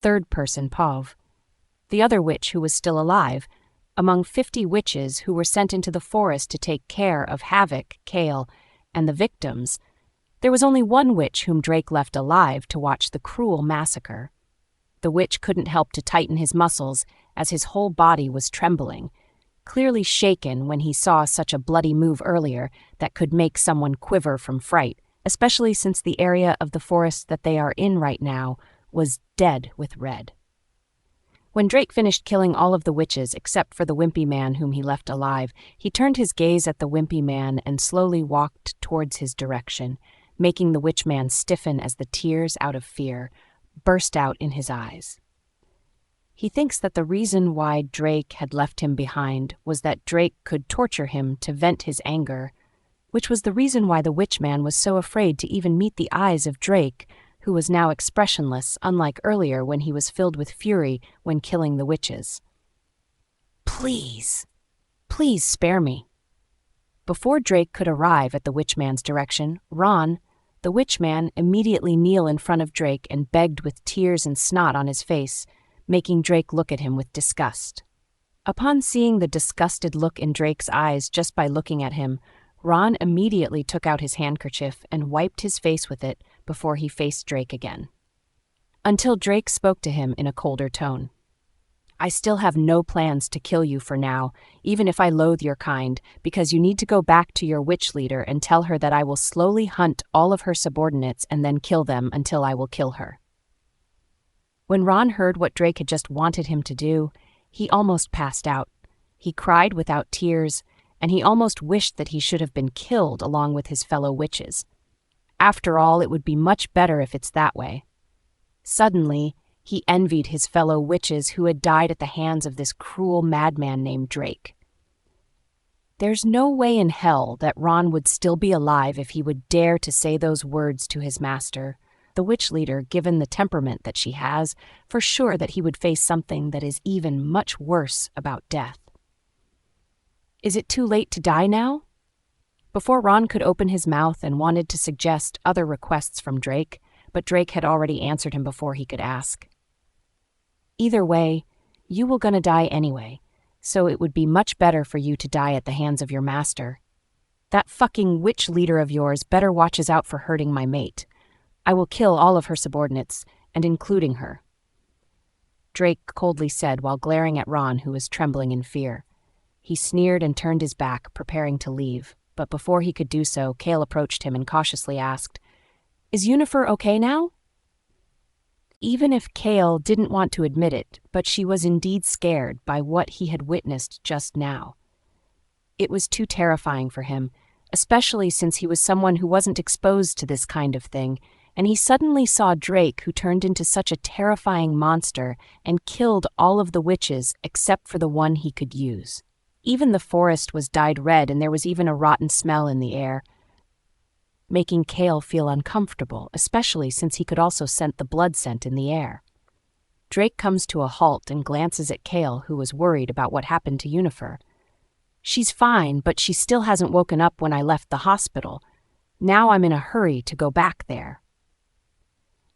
third person Pov, the other witch who was still alive, among 50 witches who were sent into the forest to take care of Havoc, Kale, and the victims. There was only one witch whom Drake left alive to watch the cruel massacre. The witch couldn't help to tighten his muscles as his whole body was trembling, clearly shaken when he saw such a bloody move earlier that could make someone quiver from fright, especially since the area of the forest that they are in right now was dead with red. When Drake finished killing all of the witches except for the wimpy man whom he left alive, he turned his gaze at the wimpy man and slowly walked towards his direction, making the witch man stiffen as the tears out of fear burst out in his eyes. He thinks that the reason why Drake had left him behind was that Drake could torture him to vent his anger, which was the reason why the witch man was so afraid to even meet the eyes of Drake, who was now expressionless, unlike earlier when he was filled with fury when killing the witches. Please spare me. Before Drake could arrive at the witch man's direction, Ron, the witch man, immediately kneeled in front of Drake and begged with tears and snot on his face, making Drake look at him with disgust. Upon seeing the disgusted look in Drake's eyes just by looking at him, Ron immediately took out his handkerchief and wiped his face with it before he faced Drake again. Until Drake spoke to him in a colder tone. I still have no plans to kill you for now, even if I loathe your kind, because you need to go back to your witch leader and tell her that I will slowly hunt all of her subordinates and then kill them until I will kill her. When Ron heard what Drake had just wanted him to do, he almost passed out. He cried without tears, and he almost wished that he should have been killed along with his fellow witches. After all, it would be much better if it's that way. Suddenly, he envied his fellow witches who had died at the hands of this cruel madman named Drake. There's no way in hell that Ron would still be alive if he would dare to say those words to his master. The witch leader, given the temperament that she has, for sure that he would face something that is even much worse about death. Is it too late to die now? Before Ron could open his mouth and wanted to suggest other requests from Drake, but Drake had already answered him before he could ask. Either way, you were gonna die anyway, so it would be much better for you to die at the hands of your master. That fucking witch leader of yours better watches out for hurting my mate. I will kill all of her subordinates, and including her. Drake coldly said while glaring at Ron, who was trembling in fear. He sneered and turned his back, preparing to leave, but before he could do so, Kale approached him and cautiously asked, Is Yunifer okay now? Even if Kale didn't want to admit it, but she was indeed scared by what he had witnessed just now. It was too terrifying for him, especially since he was someone who wasn't exposed to this kind of thing, and he suddenly saw Drake, who turned into such a terrifying monster and killed all of the witches except for the one he could use. Even the forest was dyed red, and there was even a rotten smell in the air, making Kale feel uncomfortable, especially since he could also scent the blood scent in the air. Drake comes to a halt and glances at Kale, who was worried about what happened to Yunifer. She's fine, but she still hasn't woken up when I left the hospital. Now I'm in a hurry to go back there.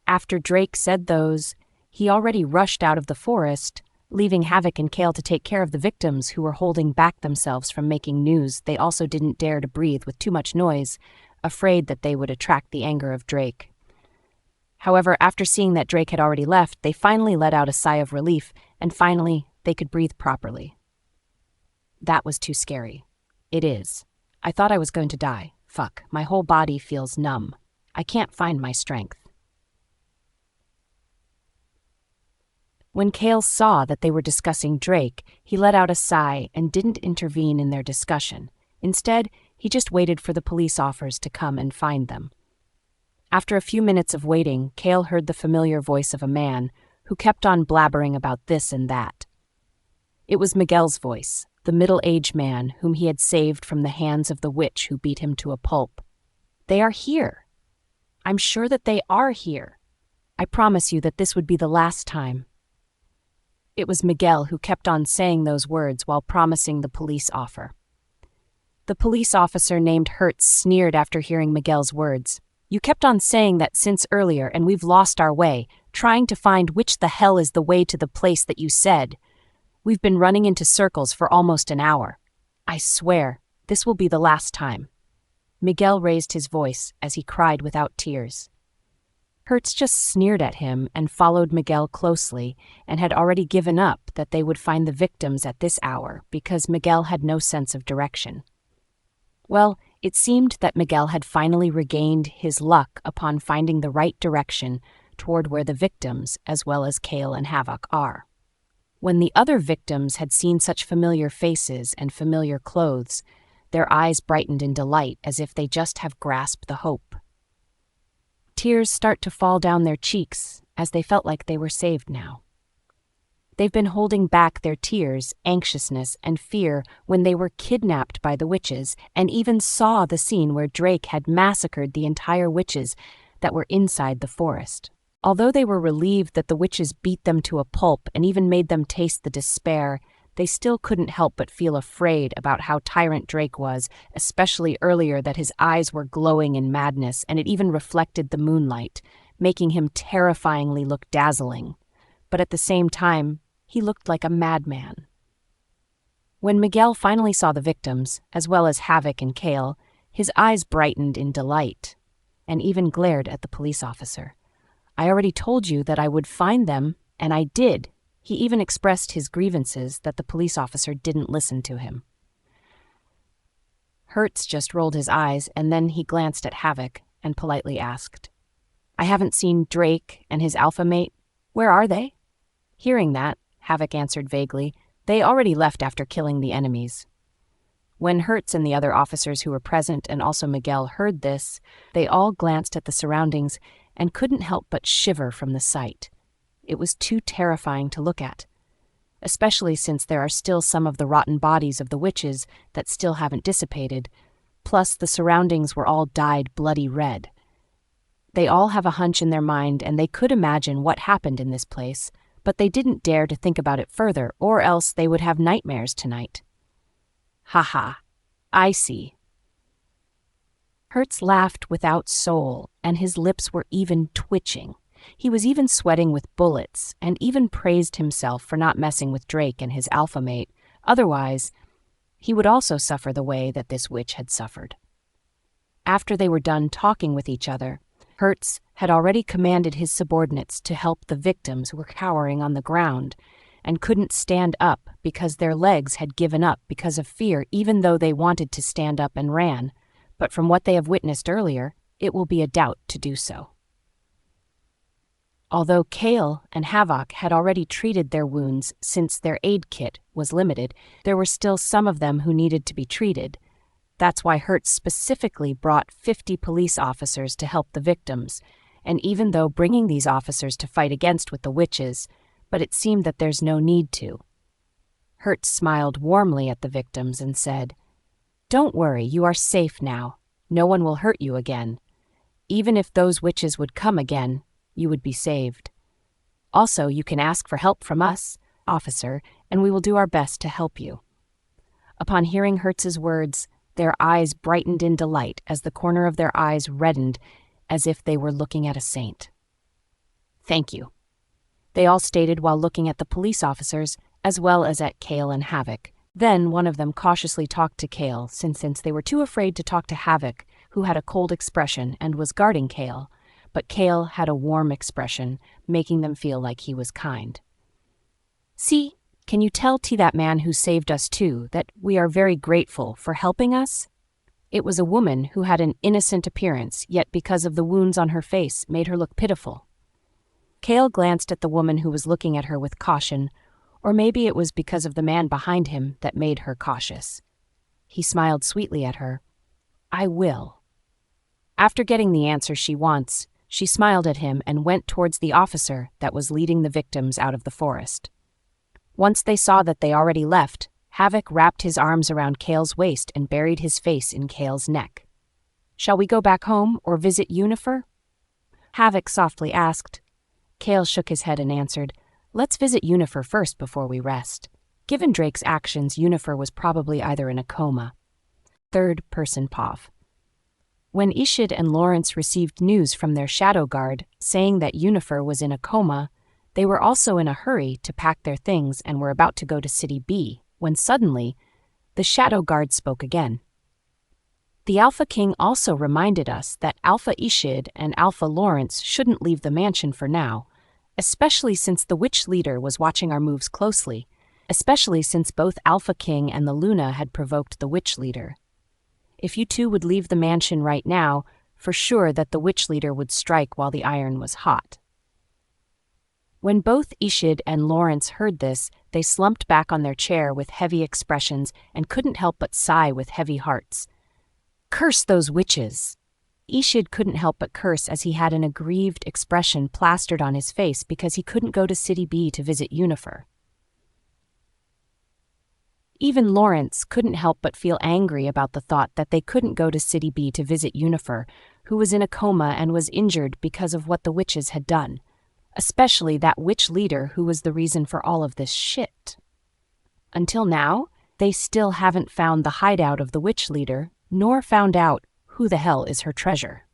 After Drake said those, he already rushed out of the forest, leaving Havoc and Kale to take care of the victims who were holding back themselves from making news. They also didn't dare to breathe with too much noise, afraid that they would attract the anger of Drake. However, after seeing that Drake had already left, they finally let out a sigh of relief, and finally, they could breathe properly. That was too scary. It is. I thought I was going to die. Fuck, my whole body feels numb. I can't find my strength. When Kale saw that they were discussing Drake, he let out a sigh and didn't intervene in their discussion. Instead, he just waited for the police officers to come and find them. After a few minutes of waiting, Kale heard the familiar voice of a man who kept on blabbering about this and that. It was Miguel's voice, the middle-aged man whom he had saved from the hands of the witch who beat him to a pulp. They are here. I'm sure that they are here. I promise you that this would be the last time. It was Miguel who kept on saying those words while promising the police offer. The police officer named Hertz sneered after hearing Miguel's words. You kept on saying that since earlier, and we've lost our way. trying to find which the hell is the way to the place that you said. We've been running into circles for almost an hour. I swear, this will be the last time." Miguel raised his voice as he cried without tears. Hertz just sneered at him and followed Miguel closely and had already given up that they would find the victims at this hour because Miguel had no sense of direction. Well, it seemed that Miguel had finally regained his luck upon finding the right direction toward where the victims, as well as Kale and Havoc, are. When the other victims had seen such familiar faces and familiar clothes, their eyes brightened in delight as if they just have grasped the hope. Tears start to fall down their cheeks as they felt like they were saved now. They've been holding back their tears, anxiousness, and fear when they were kidnapped by the witches and even saw the scene where Drake had massacred the entire witches that were inside the forest. Although they were relieved that the witches beat them to a pulp and even made them taste the despair, they still couldn't help but feel afraid about how tyrant Drake was, especially earlier that his eyes were glowing in madness and it even reflected the moonlight, making him terrifyingly look dazzling. But at the same time, he looked like a madman. When Miguel finally saw the victims, as well as Havoc and Kale, his eyes brightened in delight and even glared at the police officer. "I already told you that I would find them, and I did." He even expressed his grievances that the police officer didn't listen to him. Hertz just rolled his eyes, and then he glanced at Havoc and politely asked, "I haven't seen Drake and his alpha mate. Where are they?" Hearing that, Havoc answered vaguely, "They already left after killing the enemies." When Hertz and the other officers who were present and also Miguel heard this, they all glanced at the surroundings and couldn't help but shiver from the sight. It was too terrifying to look at, especially since there are still some of the rotten bodies of the witches that still haven't dissipated, plus the surroundings were all dyed bloody red. They all have a hunch in their mind and they could imagine what happened in this place, but they didn't dare to think about it further or else they would have nightmares tonight. "Ha, I see." Hertz laughed without soul and his lips were even twitching. He was even sweating with bullets and even praised himself for not messing with Drake and his alpha mate. Otherwise, he would also suffer the way that this witch had suffered. After they were done talking with each other, Hertz had already commanded his subordinates to help the victims who were cowering on the ground and couldn't stand up because their legs had given up because of fear even though they wanted to stand up and ran. But from what they have witnessed earlier, it will be a doubt to do so. Although Kale and Havoc had already treated their wounds since their aid kit was limited, there were still some of them who needed to be treated. That's why Hertz specifically brought 50 police officers to help the victims, and even though bringing these officers to fight against with the witches, but it seemed that there's no need to. Hertz smiled warmly at the victims and said, "Don't worry, you are safe now. No one will hurt you again. Even if those witches would come again, you would be saved. Also, you can ask for help from us, officer, and we will do our best to help you." Upon hearing Hertz's words, their eyes brightened in delight as the corner of their eyes reddened as if they were looking at a saint. "Thank you," they all stated while looking at the police officers as well as at Kale and Havoc. Then one of them cautiously talked to Kale since they were too afraid to talk to Havoc, who had a cold expression and was guarding Kale. But Kale had a warm expression, making them feel like he was kind. "See, can you tell that man who saved us too that we are very grateful for helping us?" It was a woman who had an innocent appearance, yet because of the wounds on her face made her look pitiful. Kale glanced at the woman who was looking at her with caution, or maybe it was because of the man behind him that made her cautious. He smiled sweetly at her. "I will." After getting the answer she wants, she smiled at him and went towards the officer that was leading the victims out of the forest. Once they saw that they already left, Havoc wrapped his arms around Kale's waist and buried his face in Kale's neck. "Shall we go back home or visit Yunifer?" Havoc softly asked. Kale shook his head and answered, "Let's visit Yunifer first before we rest." Given Drake's actions, Yunifer was probably either in a coma. Third person Pov. When Ishid and Lawrence received news from their shadow guard saying that Yunifer was in a coma, they were also in a hurry to pack their things and were about to go to City B, when suddenly, the shadow guard spoke again. The Alpha King also reminded us that Alpha Ishid and Alpha Lawrence shouldn't leave the mansion for now, especially since the witch leader was watching our moves closely, especially since both Alpha King and the Luna had provoked the witch leader. If you two would leave the mansion right now, for sure that the witch leader would strike while the iron was hot. When both Ishid and Lawrence heard this, they slumped back on their chair with heavy expressions and couldn't help but sigh with heavy hearts. Curse those witches! Ishid couldn't help but curse as he had an aggrieved expression plastered on his face because he couldn't go to City B to visit Yunifer. Even Lawrence couldn't help but feel angry about the thought that they couldn't go to City B to visit Yunifer, who was in a coma and was injured because of what the witches had done, especially that witch leader who was the reason for all of this shit. Until now, they still haven't found the hideout of the witch leader, nor found out who the hell is her treasure.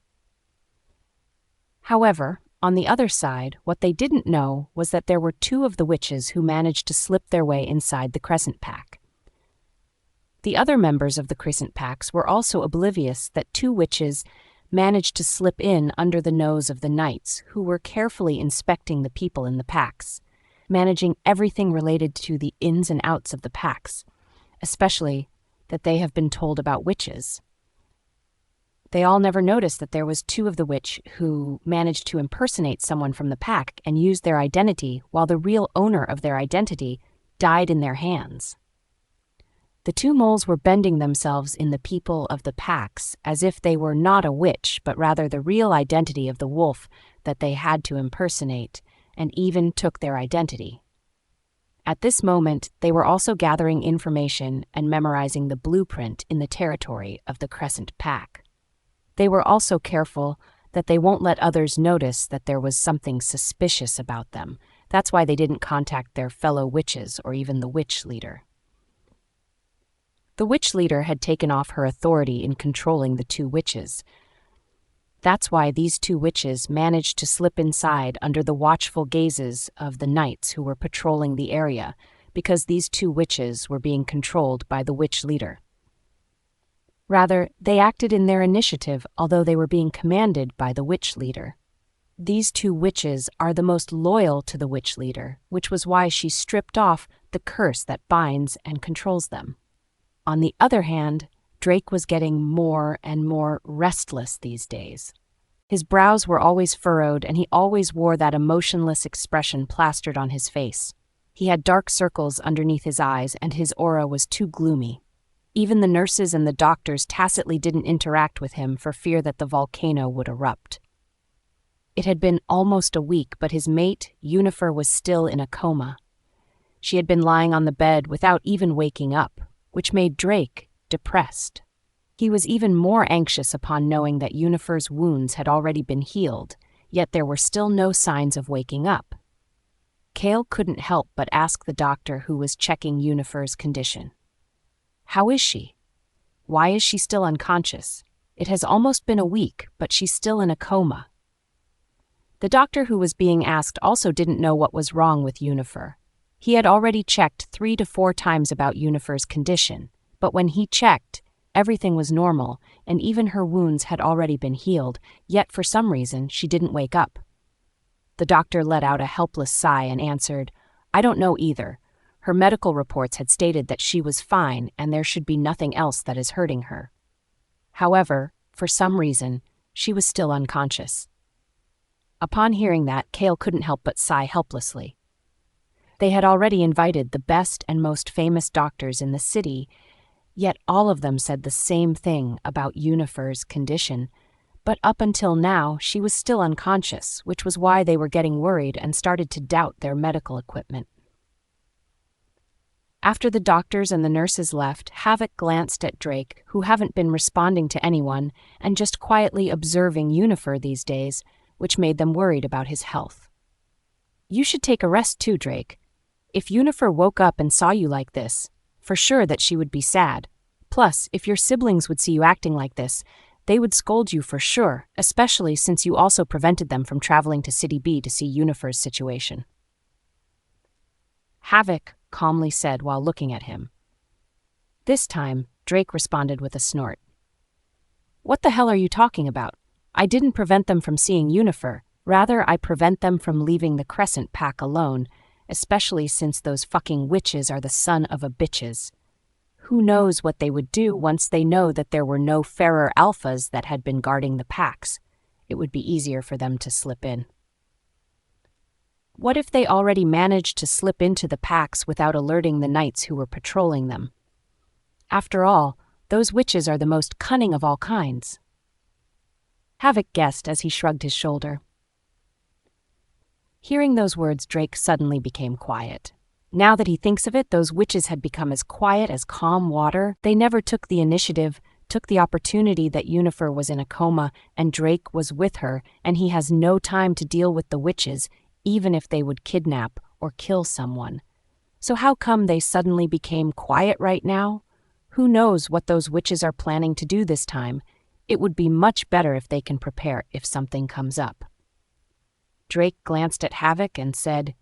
However, on the other side, what they didn't know was that there were two of the witches who managed to slip their way inside the Crescent Pack. The other members of the Crescent Packs were also oblivious that two witches managed to slip in under the nose of the knights, who were carefully inspecting the people in the packs, managing everything related to the ins and outs of the packs, especially that they have been told about witches. They all never noticed that there was two of the witch who managed to impersonate someone from the pack and use their identity while the real owner of their identity died in their hands. The two moles were bending themselves in the people of the packs as if they were not a witch, but rather the real identity of the wolf that they had to impersonate, and even took their identity. At this moment, they were also gathering information and memorizing the blueprint in the territory of the Crescent Pack. They were also careful that they won't let others notice that there was something suspicious about them. That's why they didn't contact their fellow witches or even the witch leader. The witch leader had taken off her authority in controlling the two witches. That's why these two witches managed to slip inside under the watchful gazes of the knights who were patrolling the area, because these two witches were being controlled by the witch leader. Rather, they acted in their initiative, although they were being commanded by the witch leader. These two witches are the most loyal to the witch leader, which was why she stripped off the curse that binds and controls them. On the other hand, Drake was getting more and more restless these days. His brows were always furrowed, and he always wore that emotionless expression plastered on his face. He had dark circles underneath his eyes, and his aura was too gloomy. Even the nurses and the doctors tacitly didn't interact with him for fear that the volcano would erupt. It had been almost a week, but his mate, Yunifer, was still in a coma. She had been lying on the bed without even waking up, which made Drake depressed. He was even more anxious upon knowing that Yunifer's wounds had already been healed, yet there were still no signs of waking up. Kale couldn't help but ask the doctor who was checking Yunifer's condition. How is she? Why is she still unconscious? It has almost been a week, but she's still in a coma. The doctor who was being asked also didn't know what was wrong with Yunifer. He had already checked 3 to 4 times about Yunifer's condition, but when he checked, everything was normal, and even her wounds had already been healed, yet for some reason she didn't wake up. The doctor let out a helpless sigh and answered, "I don't know either. Her medical reports had stated that she was fine and there should be nothing else that is hurting her." However, for some reason, she was still unconscious. Upon hearing that, Kale couldn't help but sigh helplessly. They had already invited the best and most famous doctors in the city, yet all of them said the same thing about Yunifer's condition, but up until now she was still unconscious, which was why they were getting worried and started to doubt their medical equipment. After the doctors and the nurses left, Havoc glanced at Drake, who haven't been responding to anyone and just quietly observing Yunifer these days, which made them worried about his health. "You should take a rest too, Drake. If Yunifer woke up and saw you like this, for sure that she would be sad. Plus, if your siblings would see you acting like this, They would scold you for sure, especially since you also prevented them from traveling to City B to see Yunifer's situation. Havoc calmly said while looking at him. This time, Drake responded with a snort. What the hell are you talking about? I didn't prevent them from seeing Yunifer. Rather, I prevent them from leaving the Crescent Pack alone, especially since those fucking witches are the son of a bitches. Who knows what they would do once they know that there were no fairer alphas that had been guarding the packs. It would be easier for them to slip in. What if they already managed to slip into the packs without alerting the knights who were patrolling them? After all, those witches are the most cunning of all kinds. Havoc guessed as he shrugged his shoulder. Hearing those words, Drake suddenly became quiet. Now that he thinks of it, those witches had become as quiet as calm water. They never took the initiative, took the opportunity that Yunifer was in a coma and Drake was with her, and he has no time to deal with the witches, even if they would kidnap or kill someone. So how come they suddenly became quiet right now? Who knows what those witches are planning to do this time? It would be much better if they can prepare if something comes up. Drake glanced at Havoc and said,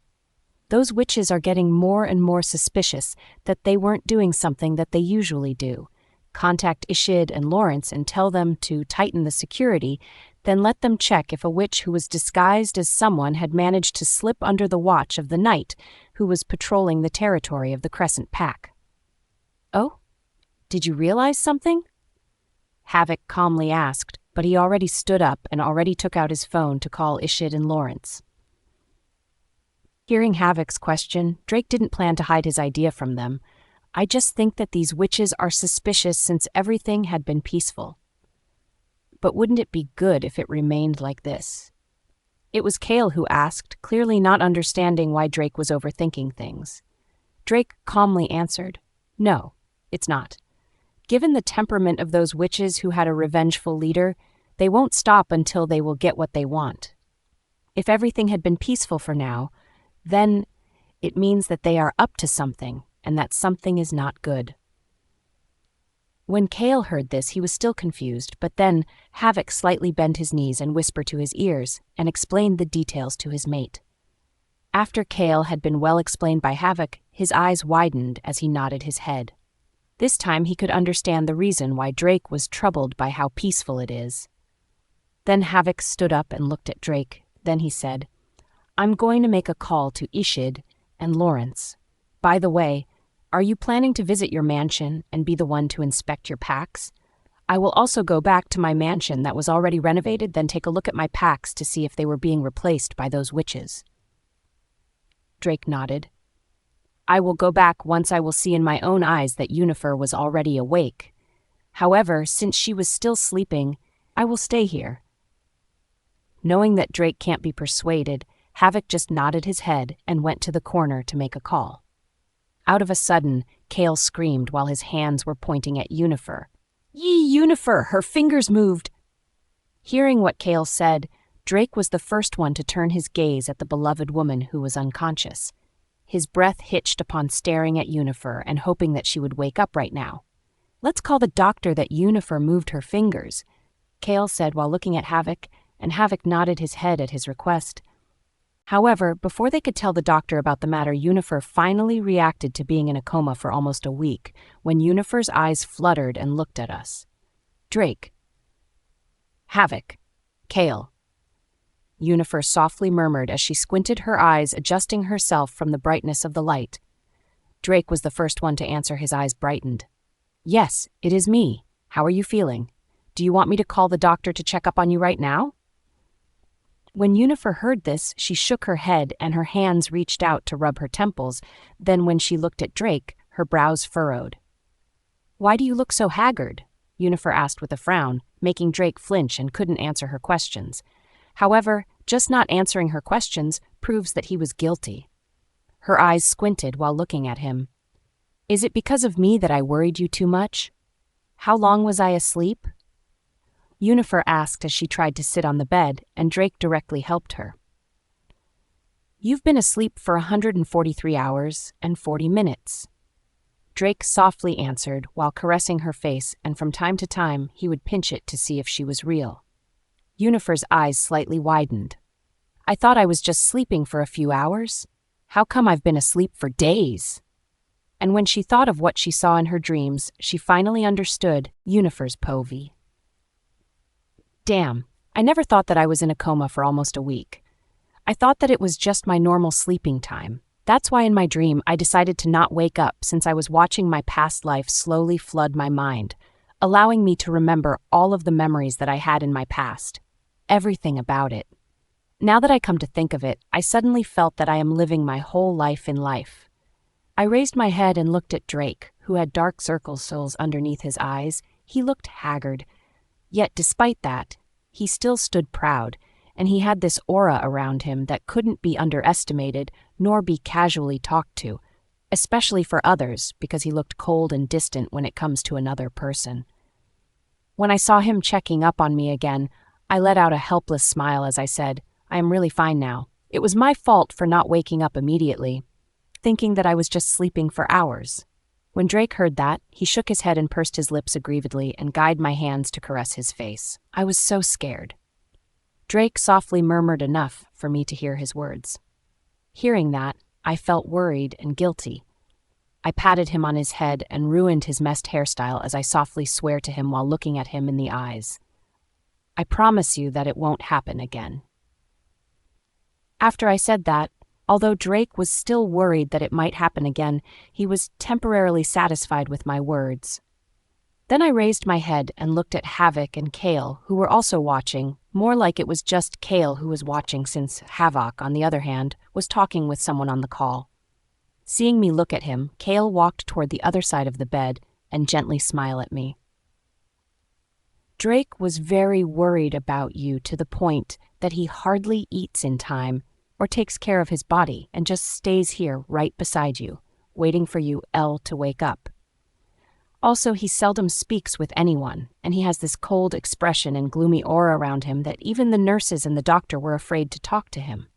"Those witches are getting more and more suspicious that they weren't doing something that they usually do. Contact Ishid and Lawrence and tell them to tighten the security, then let them check if a witch who was disguised as someone had managed to slip under the watch of the knight who was patrolling the territory of the Crescent Pack." "Oh? Did you realize something?" Havoc calmly asked, but he already stood up and already took out his phone to call Ishid and Lawrence. Hearing Havoc's question, Drake didn't plan to hide his idea from them. "I just think that these witches are suspicious since everything had been peaceful. But wouldn't it be good if it remained like this?" It was Kale who asked, clearly not understanding why Drake was overthinking things. Drake calmly answered, "No, it's not. Given the temperament of those witches who had a revengeful leader, they won't stop until they will get what they want. If everything had been peaceful for now, then it means that they are up to something, and that something is not good." When Kale heard this, he was still confused, but then Havoc slightly bent his knees and whispered to his ears and explained the details to his mate. After Kale had been well explained by Havoc, his eyes widened as he nodded his head. This time he could understand the reason why Drake was troubled by how peaceful it is. Then Havoc stood up and looked at Drake. Then he said, "I'm going to make a call to Ishid and Lawrence. By the way, are you planning to visit your mansion and be the one to inspect your packs? I will also go back to my mansion that was already renovated, then take a look at my packs to see if they were being replaced by those witches." Drake nodded. "I will go back once I will see in my own eyes that Yunifer was already awake. However, since she was still sleeping, I will stay here." Knowing that Drake can't be persuaded, Havoc just nodded his head and went to the corner to make a call. Out of a sudden, Kale screamed while his hands were pointing at Yunifer. "Yee, Yunifer! Her fingers moved!" Hearing what Kale said, Drake was the first one to turn his gaze at the beloved woman who was unconscious. His breath hitched upon staring at Yunifer and hoping that she would wake up right now. "Let's call the doctor that Yunifer moved her fingers," Kale said while looking at Havoc, and Havoc nodded his head at his request. However, before they could tell the doctor about the matter, Yunifer finally reacted to being in a coma for almost a week, when Yunifer's eyes fluttered and looked at us. "Drake. Havoc. Kale." Yunifer softly murmured as she squinted her eyes, adjusting herself from the brightness of the light. Drake was the first one to answer. His eyes brightened. "Yes, it is me. How are you feeling? Do you want me to call the doctor to check up on you right now?" When Yunifer heard this, she shook her head and her hands reached out to rub her temples. Then when she looked at Drake, her brows furrowed. "Why do you look so haggard?" Yunifer asked with a frown, making Drake flinch and couldn't answer her questions. However, just not answering her questions proves that he was guilty. Her eyes squinted while looking at him. "Is it because of me that I worried you too much? How long was I asleep?" Yunifer asked as she tried to sit on the bed, and Drake directly helped her. "You've been asleep for 143 hours and 40 minutes. Drake softly answered while caressing her face, and from time to time he would pinch it to see if she was real. Yunifer's eyes slightly widened. I thought I was just sleeping for a few hours. How come I've been asleep for days? And when she thought of what she saw in her dreams, she finally understood Yunifer's povey. Damn, I never thought that I was in a coma for almost a week. I thought that it was just my normal sleeping time. That's why in my dream I decided to not wake up, since I was watching my past life slowly flood my mind, allowing me to remember all of the memories that I had in my past. Everything about it. Now that I come to think of it, I suddenly felt that I am living my whole life in life. I raised my head and looked at Drake, who had dark circles underneath his eyes. He looked haggard. Yet despite that, he still stood proud, and he had this aura around him that couldn't be underestimated nor be casually talked to, especially for others, because he looked cold and distant when it comes to another person. When I saw him checking up on me again, I let out a helpless smile as I said, I am really fine now. It was my fault for not waking up immediately, thinking that I was just sleeping for hours. When Drake heard that, he shook his head and pursed his lips aggrievedly and guided my hands to caress his face. I was so scared. Drake softly murmured enough for me to hear his words. Hearing that, I felt worried and guilty. I patted him on his head and ruined his messed hairstyle as I softly swore to him while looking at him in the eyes. I promise you that it won't happen again. After I said that, although Drake was still worried that it might happen again, he was temporarily satisfied with my words. Then I raised my head and looked at Havoc and Kale, who were also watching, more like it was just Kale who was watching, since Havoc, on the other hand, was talking with someone on the call. Seeing me look at him, Kale walked toward the other side of the bed and gently smiled at me. Drake was very worried about you, to the point that he hardly eats in time or takes care of his body and just stays here right beside you, waiting for you, Elle, to wake up. Also, he seldom speaks with anyone, and he has this cold expression and gloomy aura around him that even the nurses and the doctor were afraid to talk to him,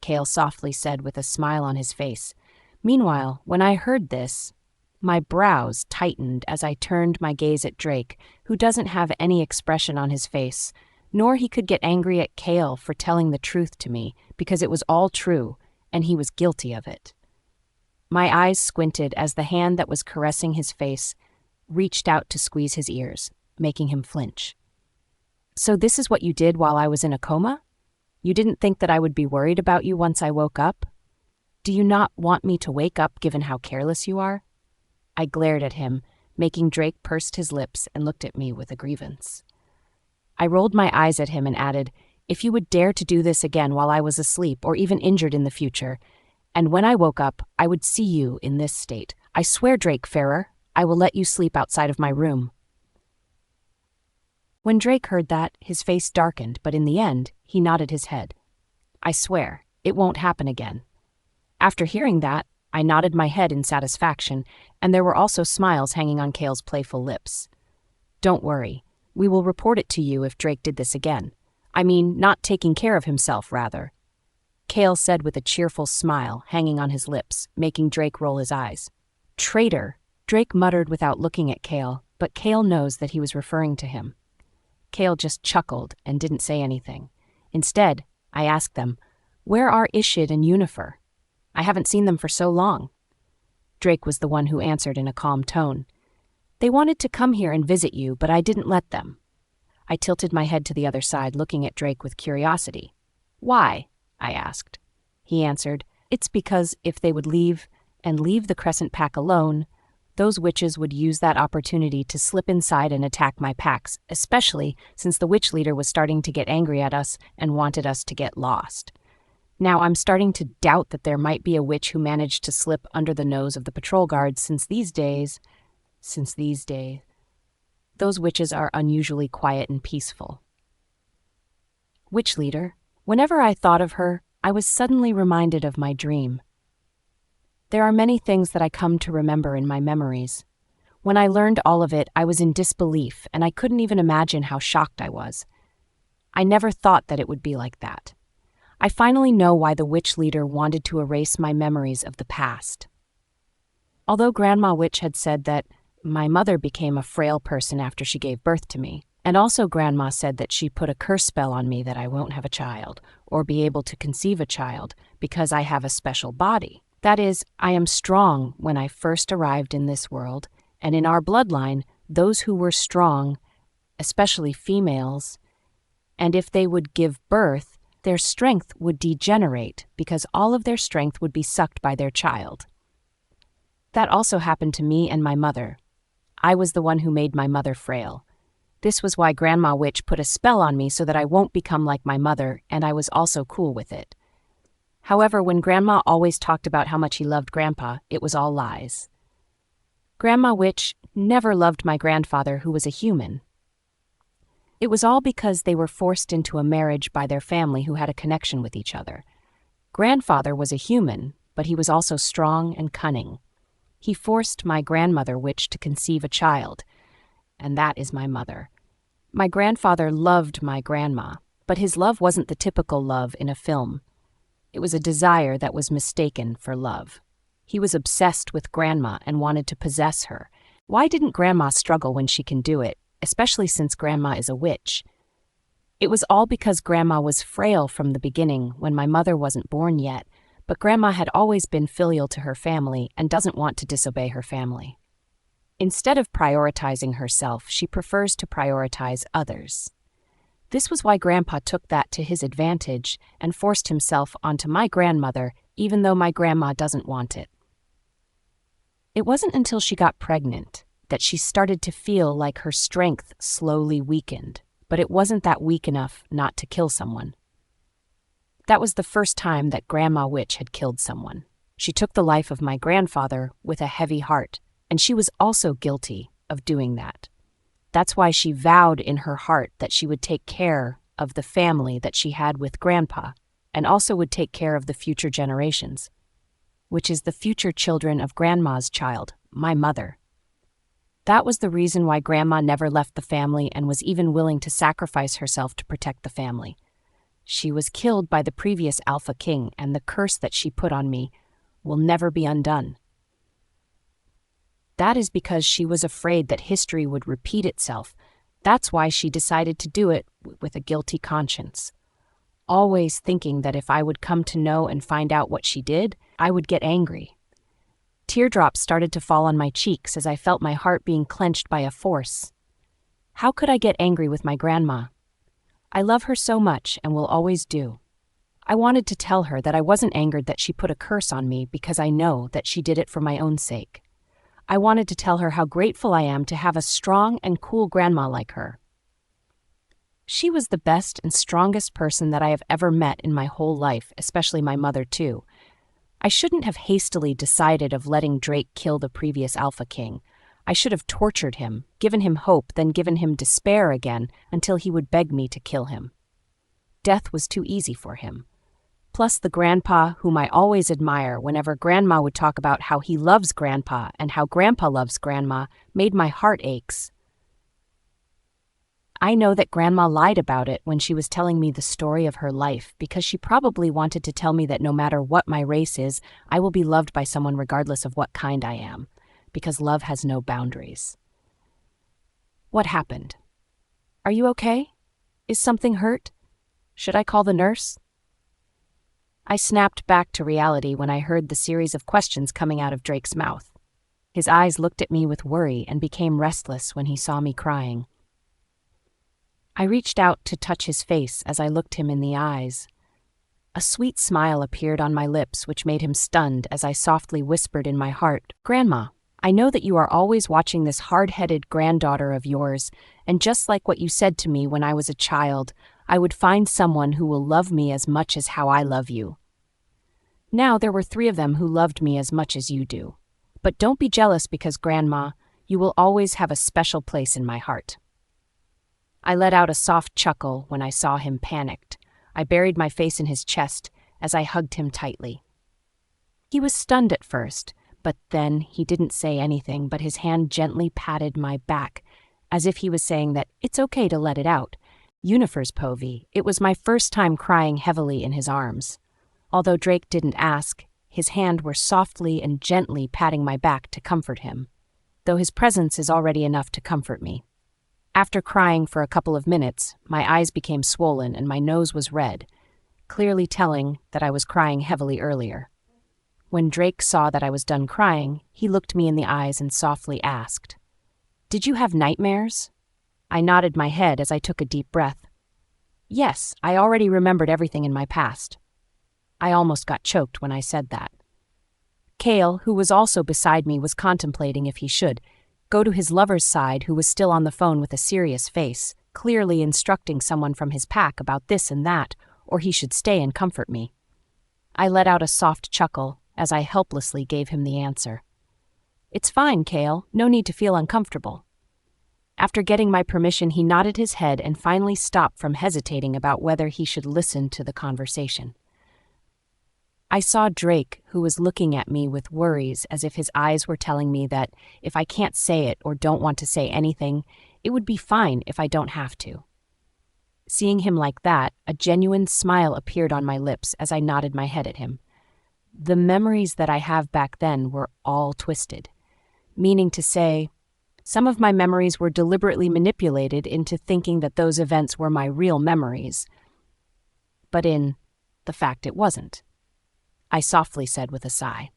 Kale softly said with a smile on his face. Meanwhile, when I heard this, my brows tightened as I turned my gaze at Drake, who doesn't have any expression on his face, nor he could get angry at Kale for telling the truth to me, because it was all true, and he was guilty of it. My eyes squinted as the hand that was caressing his face reached out to squeeze his ears, making him flinch. So this is what you did while I was in a coma? You didn't think that I would be worried about you once I woke up? Do you not want me to wake up given how careless you are? I glared at him, making Drake purse his lips and looked at me with a grievance. I rolled my eyes at him and added, if you would dare to do this again while I was asleep or even injured in the future, and when I woke up, I would see you in this state. I swear, Drake Ferrer, I will let you sleep outside of my room. When Drake heard that, his face darkened, but in the end, he nodded his head. I swear, it won't happen again. After hearing that, I nodded my head in satisfaction, and there were also smiles hanging on Kale's playful lips. Don't worry, we will report it to you if Drake did this again. I mean, not taking care of himself, rather. Kale said with a cheerful smile hanging on his lips, making Drake roll his eyes. Traitor, Drake muttered without looking at Kale, but Kale knows that he was referring to him. Kale just chuckled and didn't say anything. Instead, I asked them, where are Ishid and Yunifer? I haven't seen them for so long. Drake was the one who answered in a calm tone. They wanted to come here and visit you, but I didn't let them. I tilted my head to the other side, looking at Drake with curiosity. Why? I asked. He answered, it's because if they would leave the Crescent Pack alone, those witches would use that opportunity to slip inside and attack my packs, especially since the witch leader was starting to get angry at us and wanted us to get lost. Now I'm starting to doubt that there might be a witch who managed to slip under the nose of the patrol guards, since these days, those witches are unusually quiet and peaceful. Witch leader, whenever I thought of her, I was suddenly reminded of my dream. There are many things that I come to remember in my memories. When I learned all of it, I was in disbelief, and I couldn't even imagine how shocked I was. I never thought that it would be like that. I finally know why the witch leader wanted to erase my memories of the past. Although Grandma Witch had said that my mother became a frail person after she gave birth to me, and also Grandma said that she put a curse spell on me that I won't have a child or be able to conceive a child because I have a special body. That is, I am strong when I first arrived in this world, and in our bloodline, those who were strong, especially females, and if they would give birth, their strength would degenerate because all of their strength would be sucked by their child. That also happened to me and my mother. I was the one who made my mother frail. This was why Grandma Witch put a spell on me so that I won't become like my mother, and I was also cool with it. However, when Grandma always talked about how much he loved Grandpa, it was all lies. Grandma Witch never loved my grandfather, who was a human. It was all because they were forced into a marriage by their family who had a connection with each other. Grandfather was a human, but he was also strong and cunning. He forced my grandmother Witch to conceive a child, and that is my mother. My grandfather loved my grandma, but his love wasn't the typical love in a film. It was a desire that was mistaken for love. He was obsessed with Grandma and wanted to possess her. Why didn't Grandma struggle when she can do it, especially since Grandma is a witch? It was all because Grandma was frail from the beginning when my mother wasn't born yet, but Grandma had always been filial to her family and doesn't want to disobey her family. Instead of prioritizing herself, she prefers to prioritize others. This was why Grandpa took that to his advantage and forced himself onto my grandmother, even though my grandma doesn't want it. It wasn't until she got pregnant that she started to feel like her strength slowly weakened, but it wasn't that weak enough not to kill someone. That was the first time that Grandma Witch had killed someone. She took the life of my grandfather with a heavy heart, and she was also guilty of doing that. That's why she vowed in her heart that she would take care of the family that she had with Grandpa, and also would take care of the future generations, which is the future children of Grandma's child, my mother. That was the reason why Grandma never left the family and was even willing to sacrifice herself to protect the family. She was killed by the previous Alpha King, and the curse that she put on me will never be undone. That is because she was afraid that history would repeat itself. That's why she decided to do it with a guilty conscience, always thinking that if I would come to know and find out what she did, I would get angry. Teardrops started to fall on my cheeks as I felt my heart being clenched by a force. How could I get angry with my grandma? I love her so much and will always do. I wanted to tell her that I wasn't angered that she put a curse on me because I know that she did it for my own sake. I wanted to tell her how grateful I am to have a strong and cool grandma like her. She was the best and strongest person that I have ever met in my whole life, especially my mother too. I shouldn't have hastily decided of letting Drake kill the previous Alpha King. I should have tortured him, given him hope, then given him despair again until he would beg me to kill him. Death was too easy for him. Plus the grandpa, whom I always admire whenever Grandma would talk about how he loves Grandpa and how Grandpa loves Grandma, made my heart aches. I know that Grandma lied about it when she was telling me the story of her life because she probably wanted to tell me that no matter what my race is, I will be loved by someone regardless of what kind I am, because love has no boundaries. What happened? Are you okay? Is something hurt? Should I call the nurse? I snapped back to reality when I heard the series of questions coming out of Drake's mouth. His eyes looked at me with worry and became restless when he saw me crying. I reached out to touch his face as I looked him in the eyes. A sweet smile appeared on my lips, which made him stunned as I softly whispered in my heart, "Grandma, I know that you are always watching this hard-headed granddaughter of yours, and just like what you said to me when I was a child, I would find someone who will love me as much as how I love you. Now there were 3 of them who loved me as much as you do. But don't be jealous because, Grandma, you will always have a special place in my heart." I let out a soft chuckle when I saw him panicked. I buried my face in his chest as I hugged him tightly. He was stunned at first, but then he didn't say anything, but his hand gently patted my back, as if he was saying that it's okay to let it out. Yunifer's povey. It was my first time crying heavily in his arms. Although Drake didn't ask, his hand were softly and gently patting my back to comfort him, though his presence is already enough to comfort me. After crying for a couple of minutes, my eyes became swollen and my nose was red, clearly telling that I was crying heavily earlier. When Drake saw that I was done crying, he looked me in the eyes and softly asked, "Did you have nightmares?" I nodded my head as I took a deep breath. Yes, I already remembered everything in my past. I almost got choked when I said that. Kale, who was also beside me, was contemplating if he should go to his lover's side, who was still on the phone with a serious face, clearly instructing someone from his pack about this and that, or he should stay and comfort me. I let out a soft chuckle as I helplessly gave him the answer. "It's fine, Kale. No need to feel uncomfortable." After getting my permission, he nodded his head and finally stopped from hesitating about whether he should listen to the conversation. I saw Drake, who was looking at me with worries as if his eyes were telling me that if I can't say it or don't want to say anything, it would be fine if I don't have to. Seeing him like that, a genuine smile appeared on my lips as I nodded my head at him. The memories that I have back then were all twisted, meaning to say, some of my memories were deliberately manipulated into thinking that those events were my real memories. But in the fact it wasn't, I softly said with a sigh.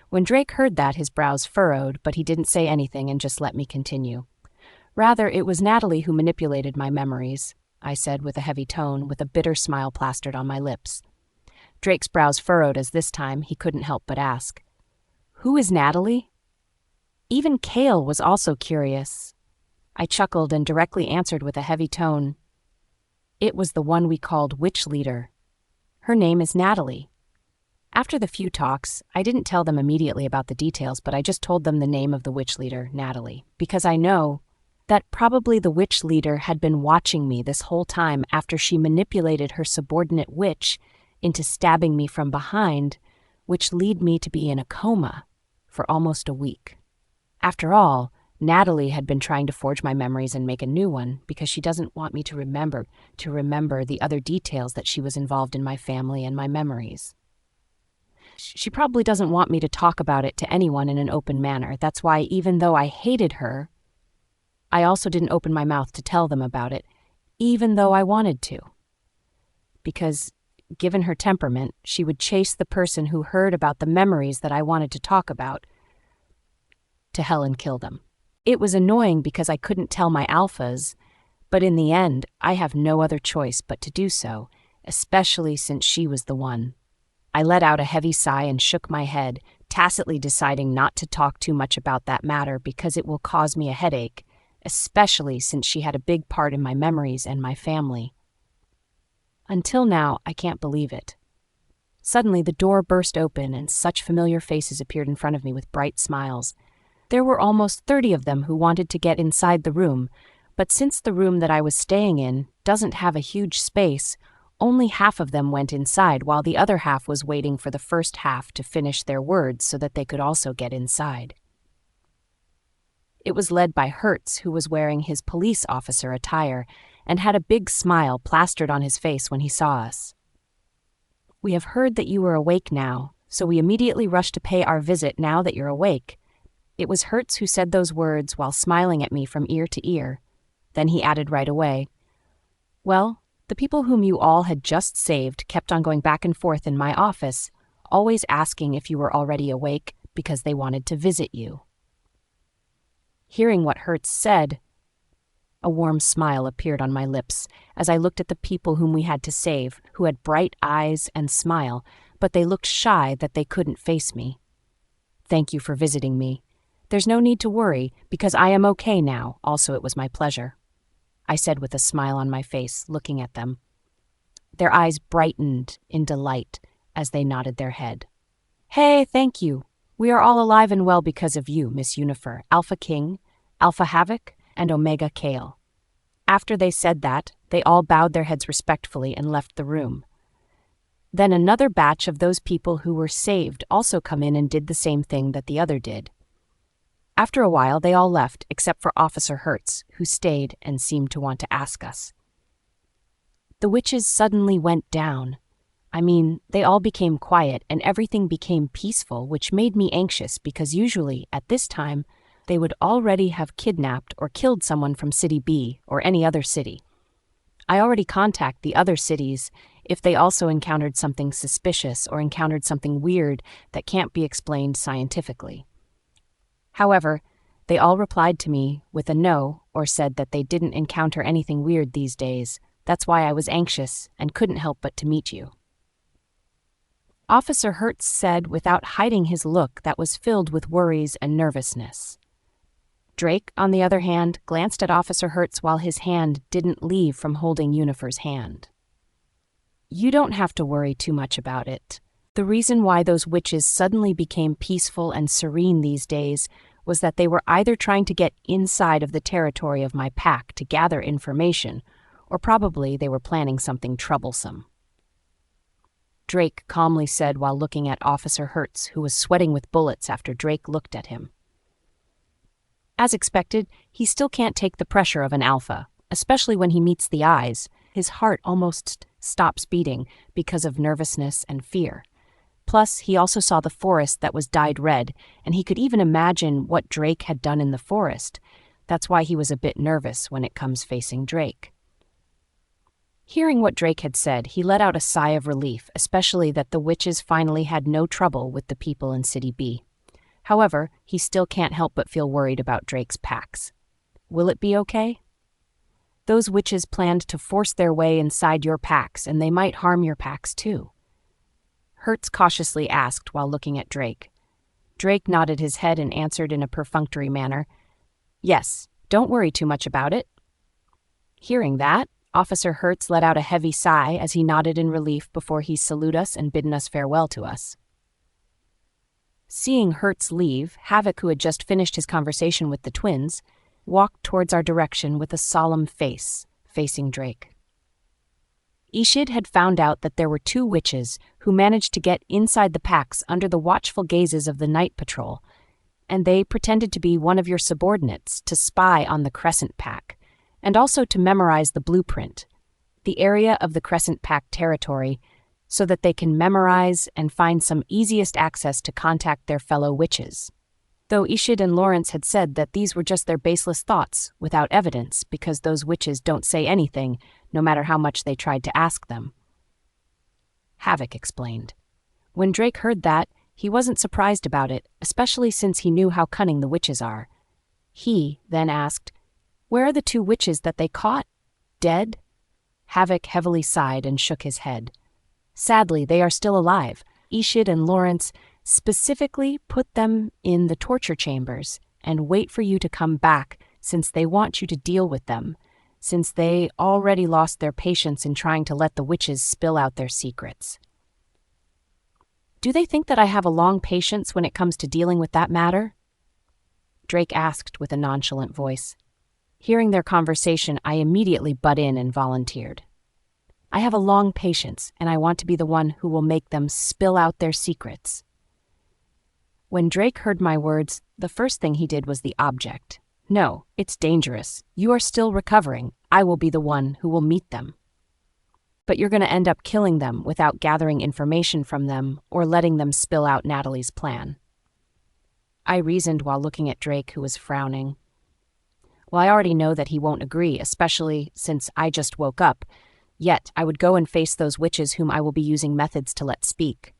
When Drake heard that, his brows furrowed, but he didn't say anything and just let me continue. "Rather, it was Natalie who manipulated my memories," I said with a heavy tone, with a bitter smile plastered on my lips. Drake's brows furrowed as this time he couldn't help but ask, "Who is Natalie?" Even Kale was also curious. I chuckled and directly answered with a heavy tone, "It was the one we called Witch Leader. Her name is Natalie." After the few talks, I didn't tell them immediately about the details, but I just told them the name of the Witch Leader, Natalie, because I know that probably the Witch Leader had been watching me this whole time after she manipulated her subordinate witch into stabbing me from behind, which led me to be in a coma for almost a week. After all, Natalie had been trying to forge my memories and make a new one because she doesn't want me to remember the other details that she was involved in my family and my memories. She probably doesn't want me to talk about it to anyone in an open manner. That's why, even though I hated her, I also didn't open my mouth to tell them about it, even though I wanted to. Because, given her temperament, she would chase the person who heard about the memories that I wanted to talk about to hell and kill them. It was annoying because I couldn't tell my alphas, but in the end, I have no other choice but to do so, especially since she was the one. I let out a heavy sigh and shook my head, tacitly deciding not to talk too much about that matter because it will cause me a headache, especially since she had a big part in my memories and my family. Until now, I can't believe it. Suddenly, the door burst open and such familiar faces appeared in front of me with bright smiles. There were almost 30 of them who wanted to get inside the room, but since the room that I was staying in doesn't have a huge space, only half of them went inside while the other half was waiting for the first half to finish their words so that they could also get inside. It was led by Hertz, who was wearing his police officer attire and had a big smile plastered on his face when he saw us. "We have heard that you are awake now, so we immediately rushed to pay our visit now that you're awake." It was Hertz who said those words while smiling at me from ear to ear. Then he added right away, "Well, the people whom you all had just saved kept on going back and forth in my office, always asking if you were already awake because they wanted to visit you." Hearing what Hertz said, a warm smile appeared on my lips as I looked at the people whom we had to save, who had bright eyes and smile, but they looked shy that they couldn't face me. "Thank you for visiting me. There's no need to worry, because I am okay now. Also, it was my pleasure," I said with a smile on my face, looking at them. Their eyes brightened in delight as they nodded their head. "Hey, thank you. We are all alive and well because of you, Miss Yunifer, Alpha King, Alpha Havoc, and Omega Kale." After they said that, they all bowed their heads respectfully and left the room. Then another batch of those people who were saved also come in and did the same thing that the other did. After a while, they all left, except for Officer Hertz, who stayed and seemed to want to ask us. The witches suddenly went down. I mean, they all became quiet and everything became peaceful, which made me anxious because usually, at this time, they would already have kidnapped or killed someone from City B or any other city. I already contact the other cities if they also encountered something suspicious or encountered something weird that can't be explained scientifically. However, they all replied to me with a no or said that they didn't encounter anything weird these days. That's why I was anxious and couldn't help but to meet you. Officer Hertz said without hiding his look that was filled with worries and nervousness. Drake, on the other hand, glanced at Officer Hertz while his hand didn't leave from holding Yunifer's hand. You don't have to worry too much about it. The reason why those witches suddenly became peaceful and serene these days was that they were either trying to get inside of the territory of my pack to gather information, or probably they were planning something troublesome. Drake calmly said while looking at Officer Hertz, who was sweating with bullets after Drake looked at him. As expected, he still can't take the pressure of an alpha, especially when he meets the eyes. His heart almost stops beating because of nervousness and fear. Plus, he also saw the forest that was dyed red, and he could even imagine what Drake had done in the forest. That's why he was a bit nervous when it comes facing Drake. Hearing what Drake had said, he let out a sigh of relief, especially that the witches finally had no trouble with the people in City B. However, he still can't help but feel worried about Drake's packs. Will it be okay? Those witches planned to force their way inside your packs, and they might harm your packs too. Hertz cautiously asked while looking at Drake. Drake nodded his head and answered in a perfunctory manner, "Yes, don't worry too much about it." Hearing that, Officer Hertz let out a heavy sigh as he nodded in relief before he saluted us and bidden us farewell to us. Seeing Hertz leave, Havoc, who had just finished his conversation with the twins, walked towards our direction with a solemn face, facing Drake. Ishid had found out that there were 2 witches who managed to get inside the packs under the watchful gazes of the night patrol, and they pretended to be one of your subordinates to spy on the Crescent Pack, and also to memorize the blueprint, the area of the Crescent Pack territory, so that they can memorize and find some easiest access to contact their fellow witches. Though Ishid and Lawrence had said that these were just their baseless thoughts, without evidence, because those witches don't say anything, no matter how much they tried to ask them. Havoc explained. When Drake heard that, he wasn't surprised about it, especially since he knew how cunning the witches are. He then asked, "Where are the 2 witches that they caught? Dead?" Havoc heavily sighed and shook his head. Sadly, they are still alive. Ishid and Lawrence specifically put them in the torture chambers and wait for you to come back since they want you to deal with them, since they already lost their patience in trying to let the witches spill out their secrets. Do they think that I have a long patience when it comes to dealing with that matter? Drake asked with a nonchalant voice. Hearing their conversation, I immediately butt in and volunteered. I have a long patience, and I want to be the one who will make them spill out their secrets. When Drake heard my words, the first thing he did was the object. No, it's dangerous. You are still recovering. I will be the one who will meet them. But you're going to end up killing them without gathering information from them or letting them spill out Natalie's plan. I reasoned while looking at Drake, who was frowning. Well, I already know that he won't agree, especially since I just woke up. Yet, I would go and face those witches whom I will be using methods to let speak.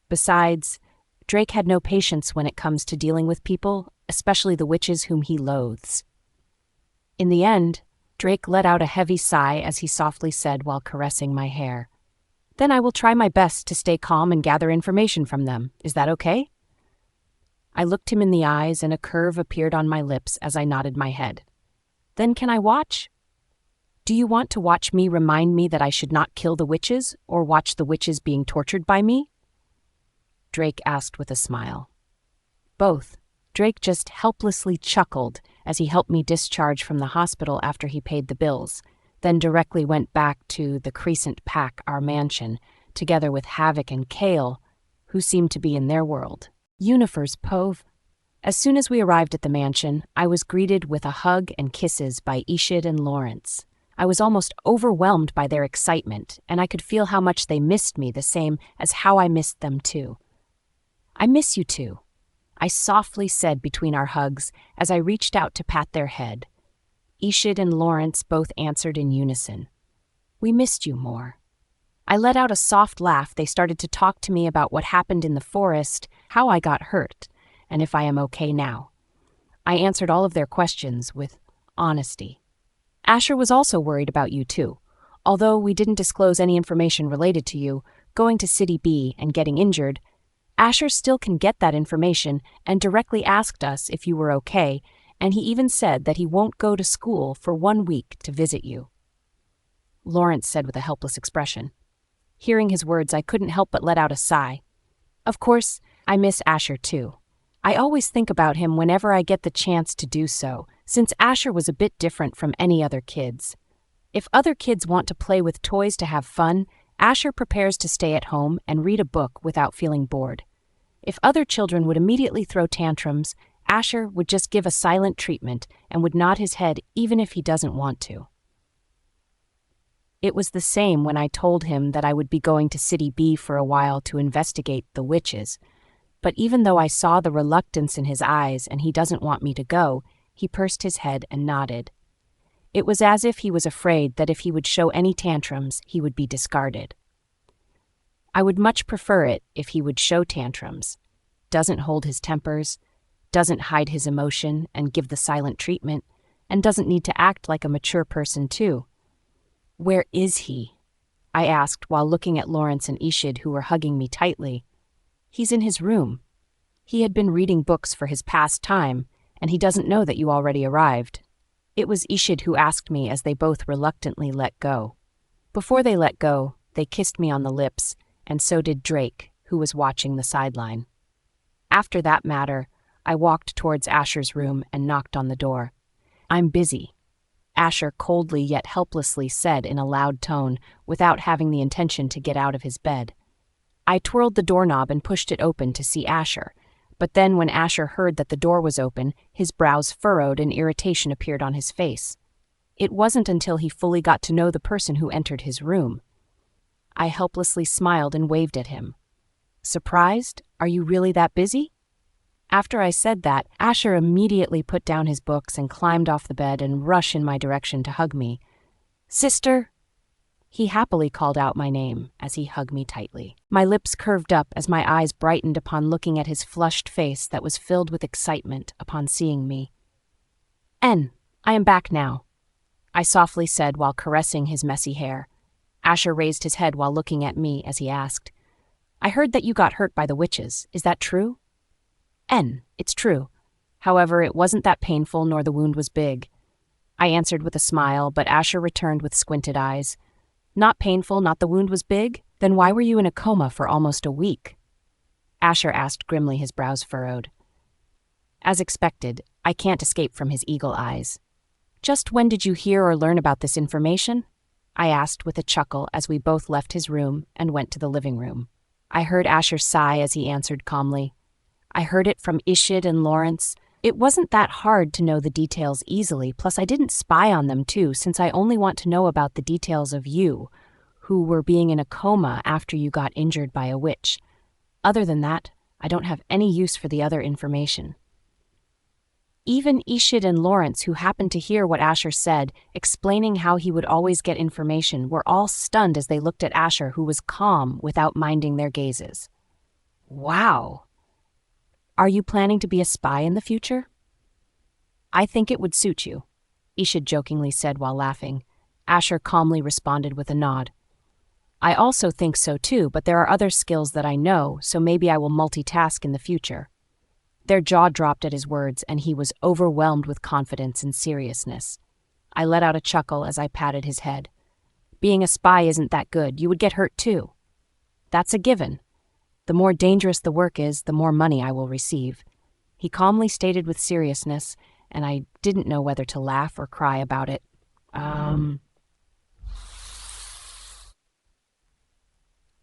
Besides, Drake had no patience when it comes to dealing with people, especially the witches whom he loathes. In the end, Drake let out a heavy sigh as he softly said while caressing my hair, "Then I will try my best to stay calm and gather information from them. Is that okay?" I looked him in the eyes and a curve appeared on my lips as I nodded my head. "Then can I watch? Do you want to watch me remind me that I should not kill the witches, or watch the witches being tortured by me?" Drake asked with a smile. "Both." Drake just helplessly chuckled as he helped me discharge from the hospital after he paid the bills, then directly went back to the Crescent Pack, our mansion, together with Havoc and Kale, who seemed to be in their world. Yunifer's Pove. As soon as we arrived at the mansion, I was greeted with a hug and kisses by Ishid and Lawrence. I was almost overwhelmed by their excitement, and I could feel how much they missed me, the same as how I missed them too. "I miss you too," I softly said between our hugs as I reached out to pat their head. Ishid and Lawrence both answered in unison. "We missed you more." I let out a soft laugh. They started to talk to me about what happened in the forest, how I got hurt, and if I am okay now. I answered all of their questions with honesty. Asher was also worried about you too. Although we didn't disclose any information related to you, going to City B and getting injured, Asher still can get that information and directly asked us if you were okay, and he even said that he won't go to school for 1 week to visit you. Lawrence said with a helpless expression. Hearing his words, I couldn't help but let out a sigh. Of course, I miss Asher too. I always think about him whenever I get the chance to do so, since Asher was a bit different from any other kids. If other kids want to play with toys to have fun, Asher prepares to stay at home and read a book without feeling bored. If other children would immediately throw tantrums, Asher would just give a silent treatment and would nod his head even if he doesn't want to. It was the same when I told him that I would be going to City B for a while to investigate the witches. But even though I saw the reluctance in his eyes and he doesn't want me to go, he pursed his head and nodded. It was as if he was afraid that if he would show any tantrums, he would be discarded. I would much prefer it if he would show tantrums, doesn't hold his tempers, doesn't hide his emotion and give the silent treatment, and doesn't need to act like a mature person too. Where is he? I asked while looking at Lawrence and Ishid, who were hugging me tightly. He's in his room. He had been reading books for his past time, and he doesn't know that you already arrived. It was Ishid who asked me as they both reluctantly let go. Before they let go, they kissed me on the lips, and so did Drake, who was watching the sideline. After that matter, I walked towards Asher's room and knocked on the door. "I'm busy," Asher coldly yet helplessly said in a loud tone, without having the intention to get out of his bed. I twirled the doorknob and pushed it open to see Asher, but then when Asher heard that the door was open, his brows furrowed and irritation appeared on his face. It wasn't until he fully got to know the person who entered his room. I helplessly smiled and waved at him. "Surprised? Are you really that busy?" After I said that, Asher immediately put down his books and climbed off the bed and rushed in my direction to hug me. "Sister!" He happily called out my name as he hugged me tightly. My lips curved up as my eyes brightened upon looking at his flushed face that was filled with excitement upon seeing me. "I am back now," I softly said while caressing his messy hair. Asher raised his head while looking at me as he asked, "I heard that you got hurt by the witches. Is that true?" It's true. However, it wasn't that painful nor the wound was big." I answered with a smile, but Asher returned with squinted eyes. "Not painful, not the wound was big? Then why were you in a coma for almost a week?" Asher asked grimly, his brows furrowed. As expected, I can't escape from his eagle eyes. "Just when did you hear or learn about this information?" I asked with a chuckle as we both left his room and went to the living room. I heard Asher sigh as he answered calmly. "I heard it from Ishid and Lawrence. It wasn't that hard to know the details easily, plus I didn't spy on them too, since I only want to know about the details of you, who were being in a coma after you got injured by a witch. Other than that, I don't have any use for the other information." Even Ishid and Lawrence, who happened to hear what Asher said, explaining how he would always get information, were all stunned as they looked at Asher, who was calm without minding their gazes. "Wow. Are you planning to be a spy in the future?" "I think it would suit you," Ishid jokingly said while laughing. Asher calmly responded with a nod. "I also think so too, but there are other skills that I know, so maybe I will multitask in the future." Their jaw dropped at his words, and he was overwhelmed with confidence and seriousness. I let out a chuckle as I patted his head. "Being a spy isn't that good. You would get hurt too." "That's a given. The more dangerous the work is, the more money I will receive," he calmly stated with seriousness, and I didn't know whether to laugh or cry about it.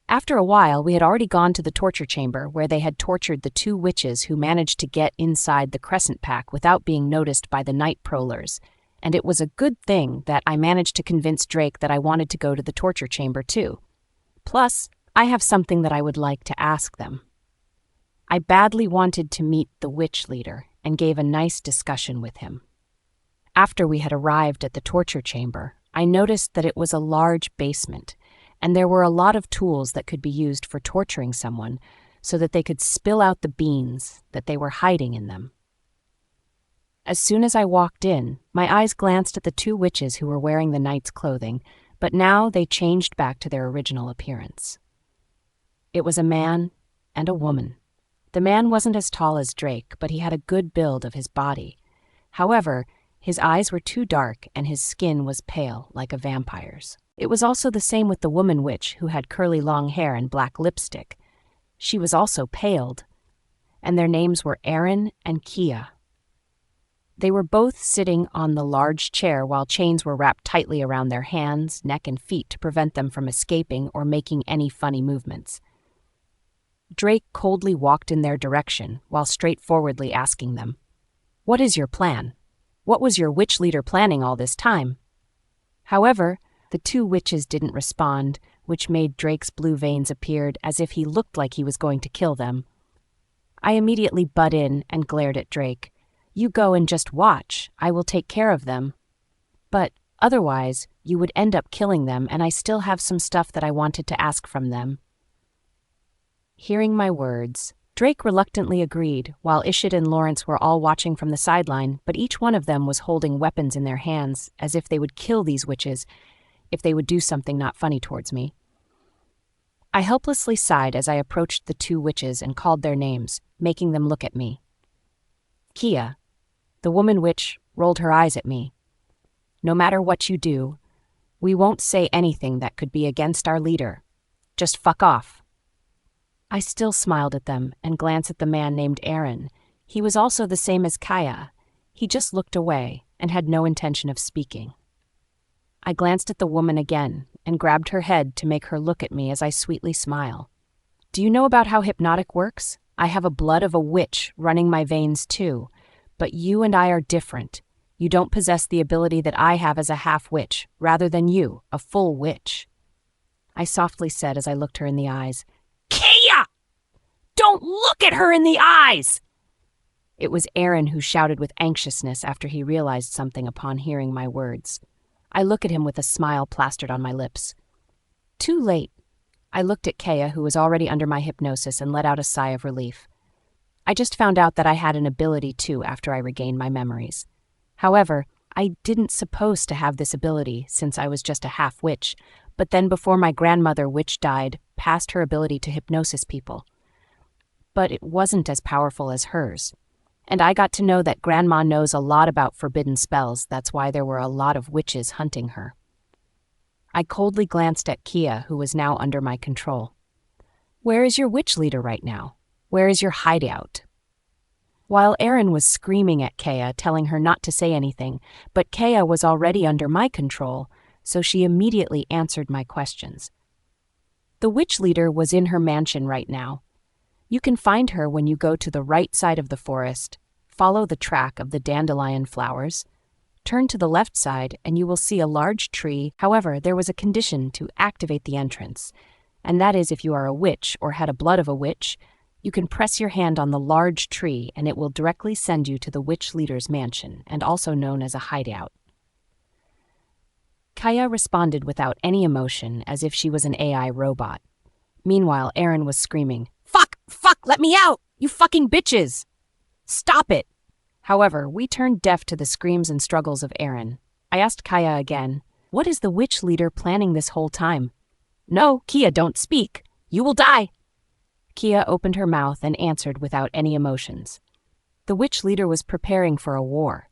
After a while, we had already gone to the torture chamber where they had tortured the 2 witches who managed to get inside the Crescent Pack without being noticed by the night prowlers, and it was a good thing that I managed to convince Drake that I wanted to go to the torture chamber too. Plus, I have something that I would like to ask them. I badly wanted to meet the witch leader and gave a nice discussion with him. After we had arrived at the torture chamber, I noticed that it was a large basement, and there were a lot of tools that could be used for torturing someone so that they could spill out the beans that they were hiding in them. As soon as I walked in, my eyes glanced at the two witches who were wearing the knight's clothing, but now they changed back to their original appearance. It was a man and a woman. The man wasn't as tall as Drake, but he had a good build of his body. However, his eyes were too dark and his skin was pale, like a vampire's. It was also the same with the woman witch who had curly long hair and black lipstick. She was also paled, and their names were Aaron and Kia. They were both sitting on the large chair while chains were wrapped tightly around their hands, neck, and feet to prevent them from escaping or making any funny movements. Drake coldly walked in their direction while straightforwardly asking them, "What is your plan? What was your witch leader planning all this time?" However, the two witches didn't respond, which made Drake's blue veins appear as if he looked like he was going to kill them. I immediately butt in and glared at Drake. "You go and just watch. I will take care of them. But otherwise, you would end up killing them, and I still have some stuff that I wanted to ask from them." Hearing my words, Drake reluctantly agreed, while Ishid and Lawrence were all watching from the sideline, but each one of them was holding weapons in their hands, as if they would kill these witches if they would do something not funny towards me. I helplessly sighed as I approached the two witches and called their names, making them look at me. Kia, the woman witch, rolled her eyes at me. "No matter what you do, we won't say anything that could be against our leader. Just fuck off." I still smiled at them and glanced at the man named Aaron. He was also the same as Kaya. He just looked away and had no intention of speaking. I glanced at the woman again and grabbed her head to make her look at me as I sweetly smile. "Do you know about how hypnotic works? I have a blood of a witch running my veins too, but you and I are different. You don't possess the ability that I have as a half-witch, rather than you, a full witch," I softly said as I looked her in the eyes. "Kia! Don't look at her in the eyes!" It was Aaron who shouted with anxiousness after he realized something upon hearing my words. I looked at him with a smile plastered on my lips. Too late. I looked at Kaya, who was already under my hypnosis, and let out a sigh of relief. I just found out that I had an ability too after I regained my memories. However, I didn't suppose to have this ability since I was just a half-witch, but then before my grandmother witch died, passed her ability to hypnosis people. But it wasn't as powerful as hers. And I got to know that Grandma knows a lot about forbidden spells. That's why there were a lot of witches hunting her. I coldly glanced at Kia, who was now under my control. "Where is your witch leader right now? Where is your hideout?" While Aaron was screaming at Kaya, telling her not to say anything, but Kaya was already under my control, so she immediately answered my questions. The witch leader was in her mansion right now. You can find her when you go to the right side of the forest, follow the track of the dandelion flowers, turn to the left side, and you will see a large tree. However, there was a condition to activate the entrance, and that is if you are a witch or had a blood of a witch, you can press your hand on the large tree and it will directly send you to the witch leader's mansion, and also known as a hideout. Kaya responded without any emotion, as if she was an AI robot. Meanwhile, Aaron was screaming, "Fuck! Fuck! Let me out! You fucking bitches! Stop it!" However, we turned deaf to the screams and struggles of Aaron. I asked Kaya again, "What is the witch leader planning this whole time?" "No, Kia, don't speak. You will die." Kia opened her mouth and answered without any emotions. The witch leader was preparing for a war.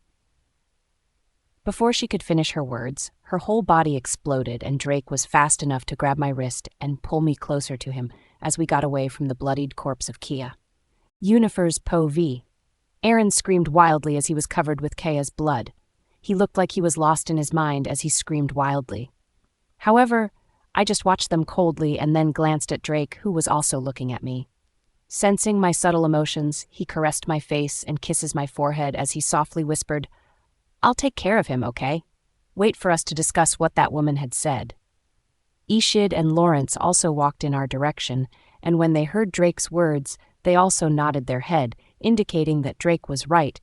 Before she could finish her words, her whole body exploded, and Drake was fast enough to grab my wrist and pull me closer to him as we got away from the bloodied corpse of Kia. Yunifer's Po V. Aaron screamed wildly as he was covered with Kaya's blood. He looked like he was lost in his mind as he screamed wildly. However, I just watched them coldly and then glanced at Drake, who was also looking at me. Sensing my subtle emotions, he caressed my face and kisses my forehead as he softly whispered, I'll take care of him, okay? Wait for us to discuss what that woman had said. Ishid and Lawrence also walked in our direction, and when they heard Drake's words, they also nodded their head, indicating that Drake was right.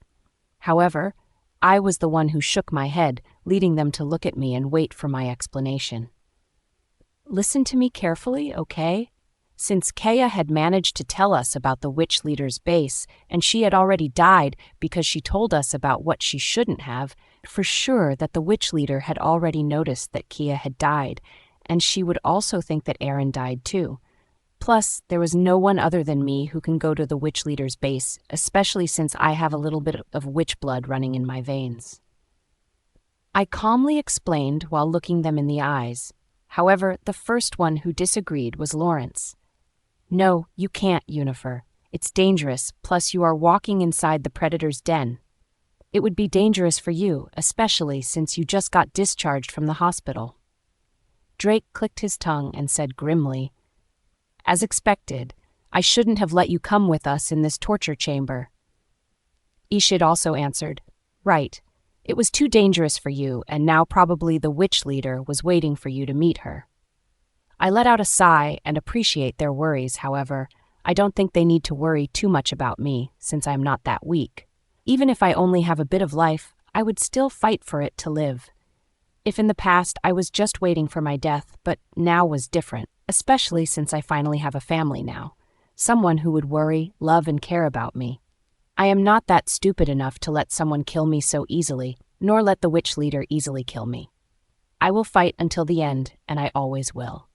However, I was the one who shook my head, leading them to look at me and wait for my explanation. Listen to me carefully, okay? Since Kaya had managed to tell us about the witch leader's base, and she had already died because she told us about what she shouldn't have, for sure that the witch leader had already noticed that Kaya had died, and she would also think that Aaron died too. Plus, there was no one other than me who can go to the witch leader's base, especially since I have a little bit of witch blood running in my veins. I calmly explained while looking them in the eyes. However, the first one who disagreed was Lawrence. No, you can't, Yunifer. It's dangerous, plus you are walking inside the predator's den. It would be dangerous for you, especially since you just got discharged from the hospital. Drake clicked his tongue and said grimly, As expected, I shouldn't have let you come with us in this torture chamber. Ishid also answered, Right. It was too dangerous for you, and now probably the witch leader was waiting for you to meet her. I let out a sigh and appreciate their worries, however. I don't think they need to worry too much about me, since I'm not that weak. Even if I only have a bit of life, I would still fight for it to live. If in the past I was just waiting for my death, but now was different, especially since I finally have a family now. Someone who would worry, love, and care about me. I am not that stupid enough to let someone kill me so easily, nor let the witch leader easily kill me. I will fight until the end, and I always will.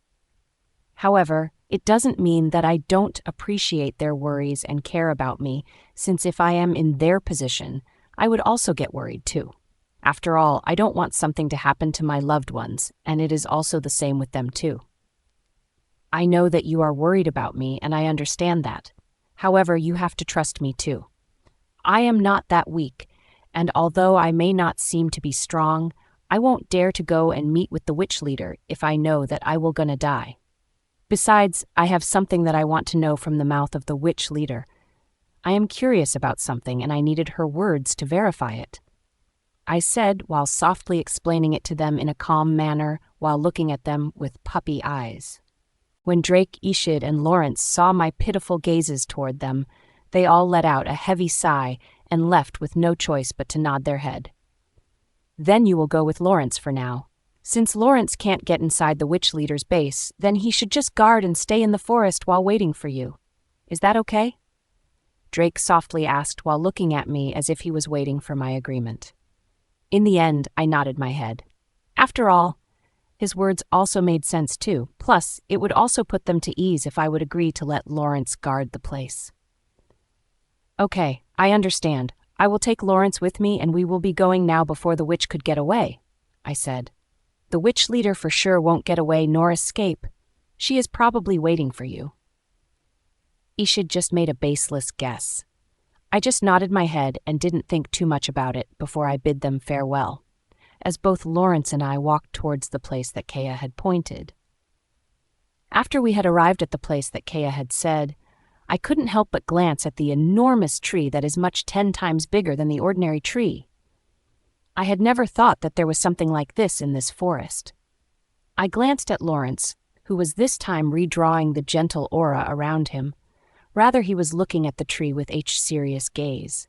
However, it doesn't mean that I don't appreciate their worries and care about me, since if I am in their position, I would also get worried too. After all, I don't want something to happen to my loved ones, and it is also the same with them too. I know that you are worried about me, and I understand that. However, you have to trust me too. I am not that weak, and although I may not seem to be strong, I won't dare to go and meet with the witch leader if I know that I will gonna die. Besides, I have something that I want to know from the mouth of the witch leader. I am curious about something, and I needed her words to verify it. I said while softly explaining it to them in a calm manner while looking at them with puppy eyes. When Drake, Ishid, and Lawrence saw my pitiful gazes toward them, they all let out a heavy sigh and left with no choice but to nod their head. Then you will go with Lawrence for now. Since Lawrence can't get inside the witch leader's base, then he should just guard and stay in the forest while waiting for you. Is that okay? Drake softly asked while looking at me as if he was waiting for my agreement. In the end, I nodded my head. After all, his words also made sense too, plus it would also put them to ease if I would agree to let Lawrence guard the place. Okay, I understand. I will take Lawrence with me and we will be going now before the witch could get away, I said. The witch leader for sure won't get away nor escape. She is probably waiting for you. Ishid just made a baseless guess. I just nodded my head and didn't think too much about it before I bid them farewell, as both Lawrence and I walked towards the place that Kaya had pointed. After we had arrived at the place that Kaya had said, I couldn't help but glance at the enormous tree that is much 10 times bigger than the ordinary tree. I had never thought that there was something like this in this forest. I glanced at Lawrence, who was this time redrawing the gentle aura around him. Rather, he was looking at the tree with a serious gaze.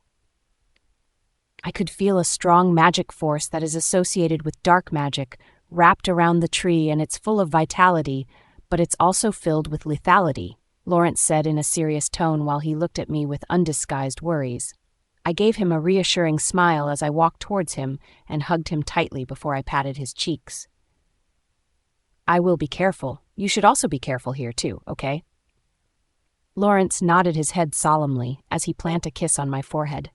I could feel a strong magic force that is associated with dark magic wrapped around the tree, and it's full of vitality, but it's also filled with lethality, Lawrence said in a serious tone while he looked at me with undisguised worries. I gave him a reassuring smile as I walked towards him and hugged him tightly before I patted his cheeks. I will be careful. You should also be careful here too, okay? Lawrence nodded his head solemnly as he planted a kiss on my forehead.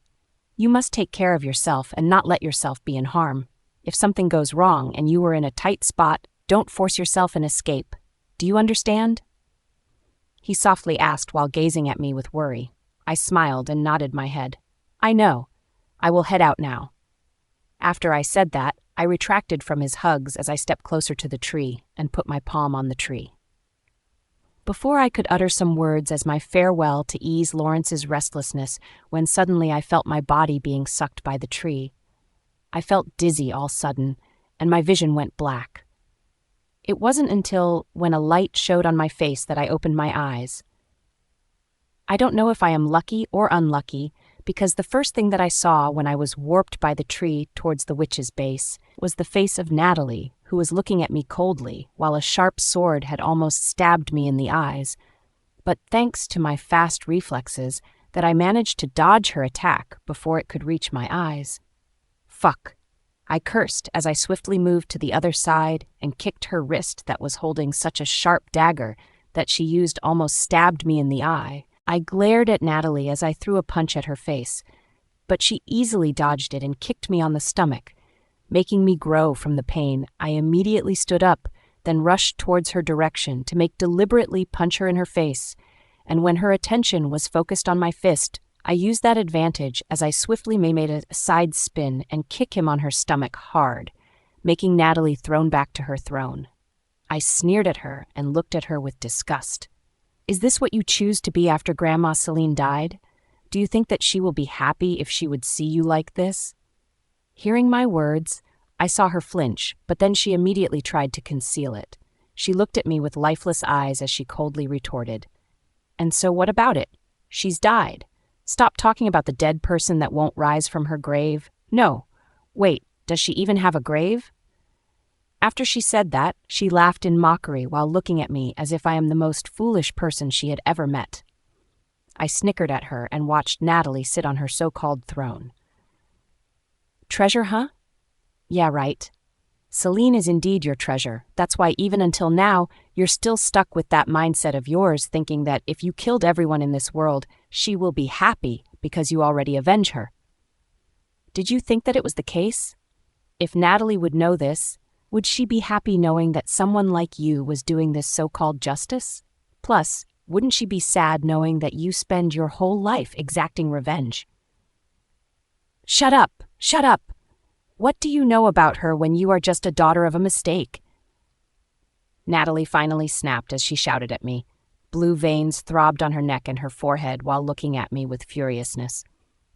You must take care of yourself and not let yourself be in harm. If something goes wrong and you are in a tight spot, don't force yourself and escape. Do you understand? He softly asked while gazing at me with worry. I smiled and nodded my head. I know. I will head out now. After I said that, I retracted from his hugs as I stepped closer to the tree and put my palm on the tree. Before I could utter some words as my farewell to ease Lawrence's restlessness, when suddenly I felt my body being sucked by the tree. I felt dizzy all sudden, and my vision went black. It wasn't until when a light showed on my face that I opened my eyes. I don't know if I am lucky or unlucky, because the first thing that I saw when I was warped by the tree towards the witch's base was the face of Natalie, who was looking at me coldly while a sharp sword had almost stabbed me in the eyes. But thanks to my fast reflexes, that I managed to dodge her attack before it could reach my eyes. Fuck. I cursed as I swiftly moved to the other side and kicked her wrist that was holding such a sharp dagger that she used almost stabbed me in the eye. I glared at Natalie as I threw a punch at her face, but she easily dodged it and kicked me on the stomach. Making me grow from the pain, I immediately stood up, then rushed towards her direction to deliberately punch her in her face, and when her attention was focused on my fist, I used that advantage as I swiftly made a side spin and kick him on her stomach hard, making Natalie thrown back to her throne. I sneered at her and looked at her with disgust. Is this what you choose to be after Grandma Celine died? Do you think that she will be happy if she would see you like this? Hearing my words, I saw her flinch, but then she immediately tried to conceal it. She looked at me with lifeless eyes as she coldly retorted. And so what about it? She's died. Stop talking about the dead person that won't rise from her grave. No. Wait, does she even have a grave? After she said that, she laughed in mockery while looking at me as if I am the most foolish person she had ever met. I snickered at her and watched Natalie sit on her so-called throne. Treasure, huh? Yeah, right. Celine is indeed your treasure. That's why even until now, you're still stuck with that mindset of yours, thinking that if you killed everyone in this world, she will be happy because you already avenge her. Did you think that it was the case? If Natalie would know this, would she be happy knowing that someone like you was doing this so-called justice? Plus, wouldn't she be sad knowing that you spend your whole life exacting revenge? Shut up! Shut up! What do you know about her when you are just a daughter of a mistake? Natalie finally snapped as she shouted at me. Blue veins throbbed on her neck and her forehead while looking at me with furiousness.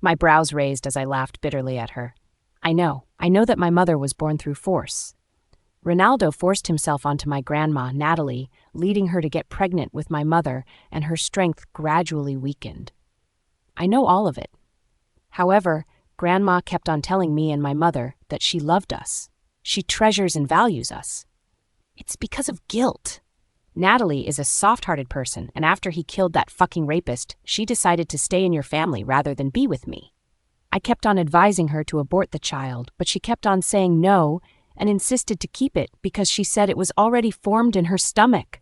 My brows raised as I laughed bitterly at her. I know that my mother was born through force. Ronaldo forced himself onto my grandma, Natalie, leading her to get pregnant with my mother, and her strength gradually weakened. I know all of it. However, Grandma kept on telling me and my mother that she loved us. She treasures and values us. It's because of guilt. Natalie is a soft-hearted person, and after he killed that fucking rapist, she decided to stay in your family rather than be with me. I kept on advising her to abort the child, but she kept on saying no and insisted to keep it because she said it was already formed in her stomach.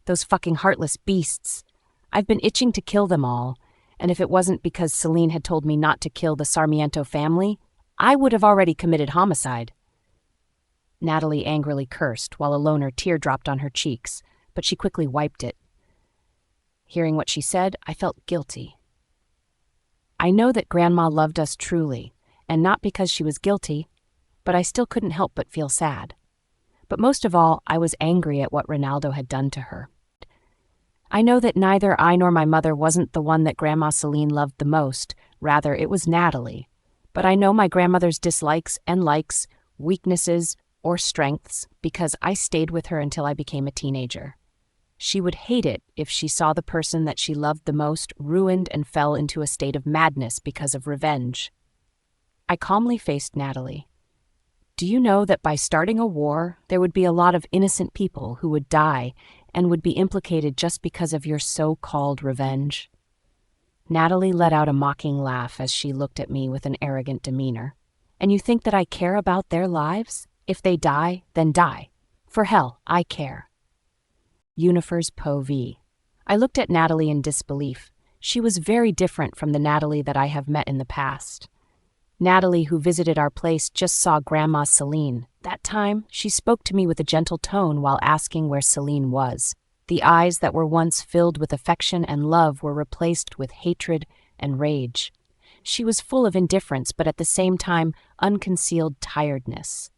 Those fucking heartless beasts. I've been itching to kill them all, and if it wasn't because Celine had told me not to kill the Sarmiento family, I would have already committed homicide. Natalie angrily cursed while a loner tear dropped on her cheeks, but she quickly wiped it. Hearing what she said, I felt guilty. I know that Grandma loved us truly, and not because she was guilty, but I still couldn't help but feel sad. But most of all, I was angry at what Ronaldo had done to her. I know that neither I nor my mother wasn't the one that Grandma Celine loved the most, rather it was Natalie. But I know my grandmother's dislikes and likes, weaknesses, or strengths because I stayed with her until I became a teenager. She would hate it if she saw the person that she loved the most ruined and fell into a state of madness because of revenge. I calmly faced Natalie. Do you know that by starting a war, there would be a lot of innocent people who would die and would be implicated just because of your so-called revenge? Natalie let out a mocking laugh as she looked at me with an arrogant demeanor. And you think that I care about their lives? If they die, then die. For hell, I care. Yunifer's Po V. I looked at Natalie in disbelief. She was very different from the Natalie that I have met in the past. Natalie, who visited our place, just saw Grandma Celine. That time, she spoke to me with a gentle tone while asking where Celine was. The eyes that were once filled with affection and love were replaced with hatred and rage. She was full of indifference, but at the same time, unconcealed tiredness.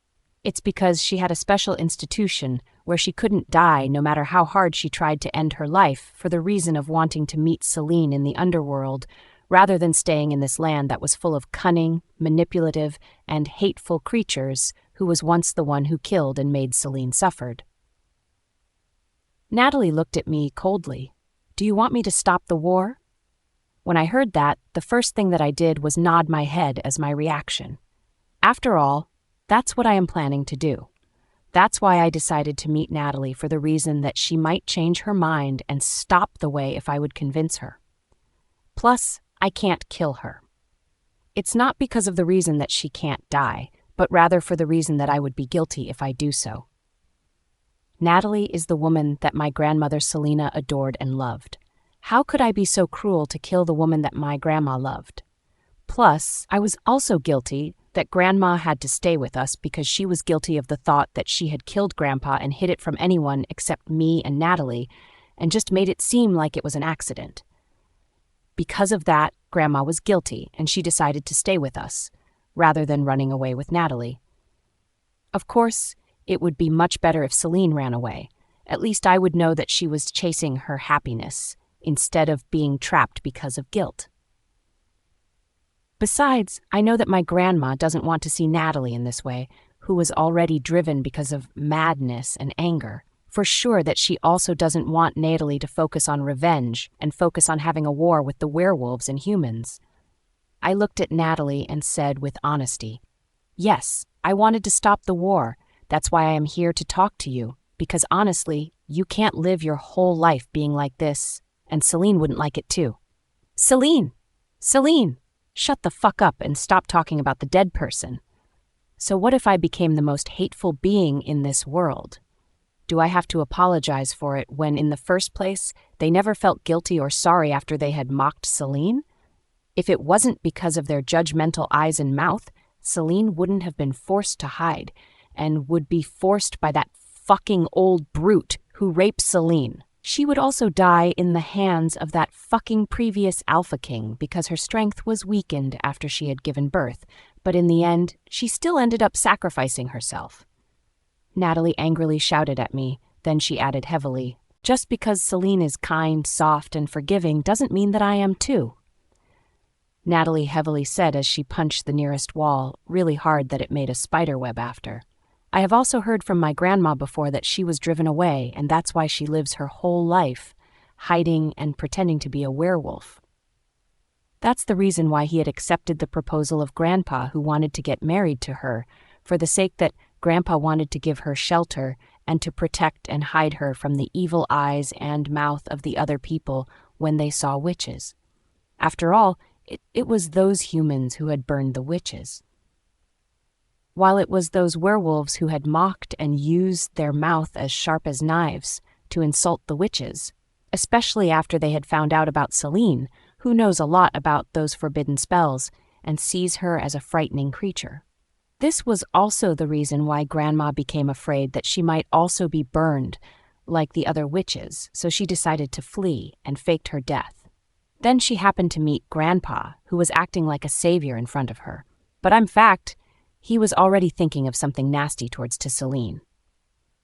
It's because she had a special institution where she couldn't die no matter how hard she tried to end her life for the reason of wanting to meet Celine in the underworld rather than staying in this land that was full of cunning, manipulative, and hateful creatures who was once the one who killed and made Celine suffered. Natalie looked at me coldly. "Do you want me to stop the war?" When I heard that, the first thing that I did was nod my head as my reaction. After all, that's what I am planning to do. That's why I decided to meet Natalie, for the reason that she might change her mind and stop the way if I would convince her. Plus, I can't kill her. It's not because of the reason that she can't die, but rather for the reason that I would be guilty if I do so. Natalie is the woman that my grandmother Selena adored and loved. How could I be so cruel to kill the woman that my grandma loved? Plus, I was also guilty that Grandma had to stay with us because she was guilty of the thought that she had killed Grandpa and hid it from anyone except me and Natalie, and just made it seem like it was an accident. Because of that, Grandma was guilty, and she decided to stay with us, rather than running away with Natalie. Of course, it would be much better if Celine ran away. At least I would know that she was chasing her happiness, instead of being trapped because of guilt. Besides, I know that my grandma doesn't want to see Natalie in this way, who was already driven because of madness and anger. For sure that she also doesn't want Natalie to focus on revenge and focus on having a war with the werewolves and humans. I looked at Natalie and said with honesty, "Yes, I wanted to stop the war. That's why I am here to talk to you, because honestly, you can't live your whole life being like this. And Celine wouldn't like it too." Celine! Shut the fuck up and stop talking about the dead person. So what if I became the most hateful being in this world? Do I have to apologize for it when, in the first place, they never felt guilty or sorry after they had mocked Celine? If it wasn't because of their judgmental eyes and mouth, Celine wouldn't have been forced to hide, and would be forced by that fucking old brute who raped Celine. She would also die in the hands of that fucking previous Alpha King because her strength was weakened after she had given birth, but in the end, she still ended up sacrificing herself. Natalie angrily shouted at me, then she added heavily, "Just because Celine is kind, soft, and forgiving doesn't mean that I am too." Natalie heavily said as she punched the nearest wall, really hard that it made a spider web after. I have also heard from my grandma before that she was driven away, and that's why she lives her whole life, hiding and pretending to be a werewolf. That's the reason why he had accepted the proposal of Grandpa, who wanted to get married to her, for the sake that Grandpa wanted to give her shelter and to protect and hide her from the evil eyes and mouth of the other people when they saw witches. After all, it was those humans who had burned the witches, while it was those werewolves who had mocked and used their mouth as sharp as knives to insult the witches, especially after they had found out about Celine, who knows a lot about those forbidden spells and sees her as a frightening creature. This was also the reason why Grandma became afraid that she might also be burned, like the other witches, so she decided to flee and faked her death. Then she happened to meet Grandpa, who was acting like a savior in front of her. But in fact, he was already thinking of something nasty towards Celine.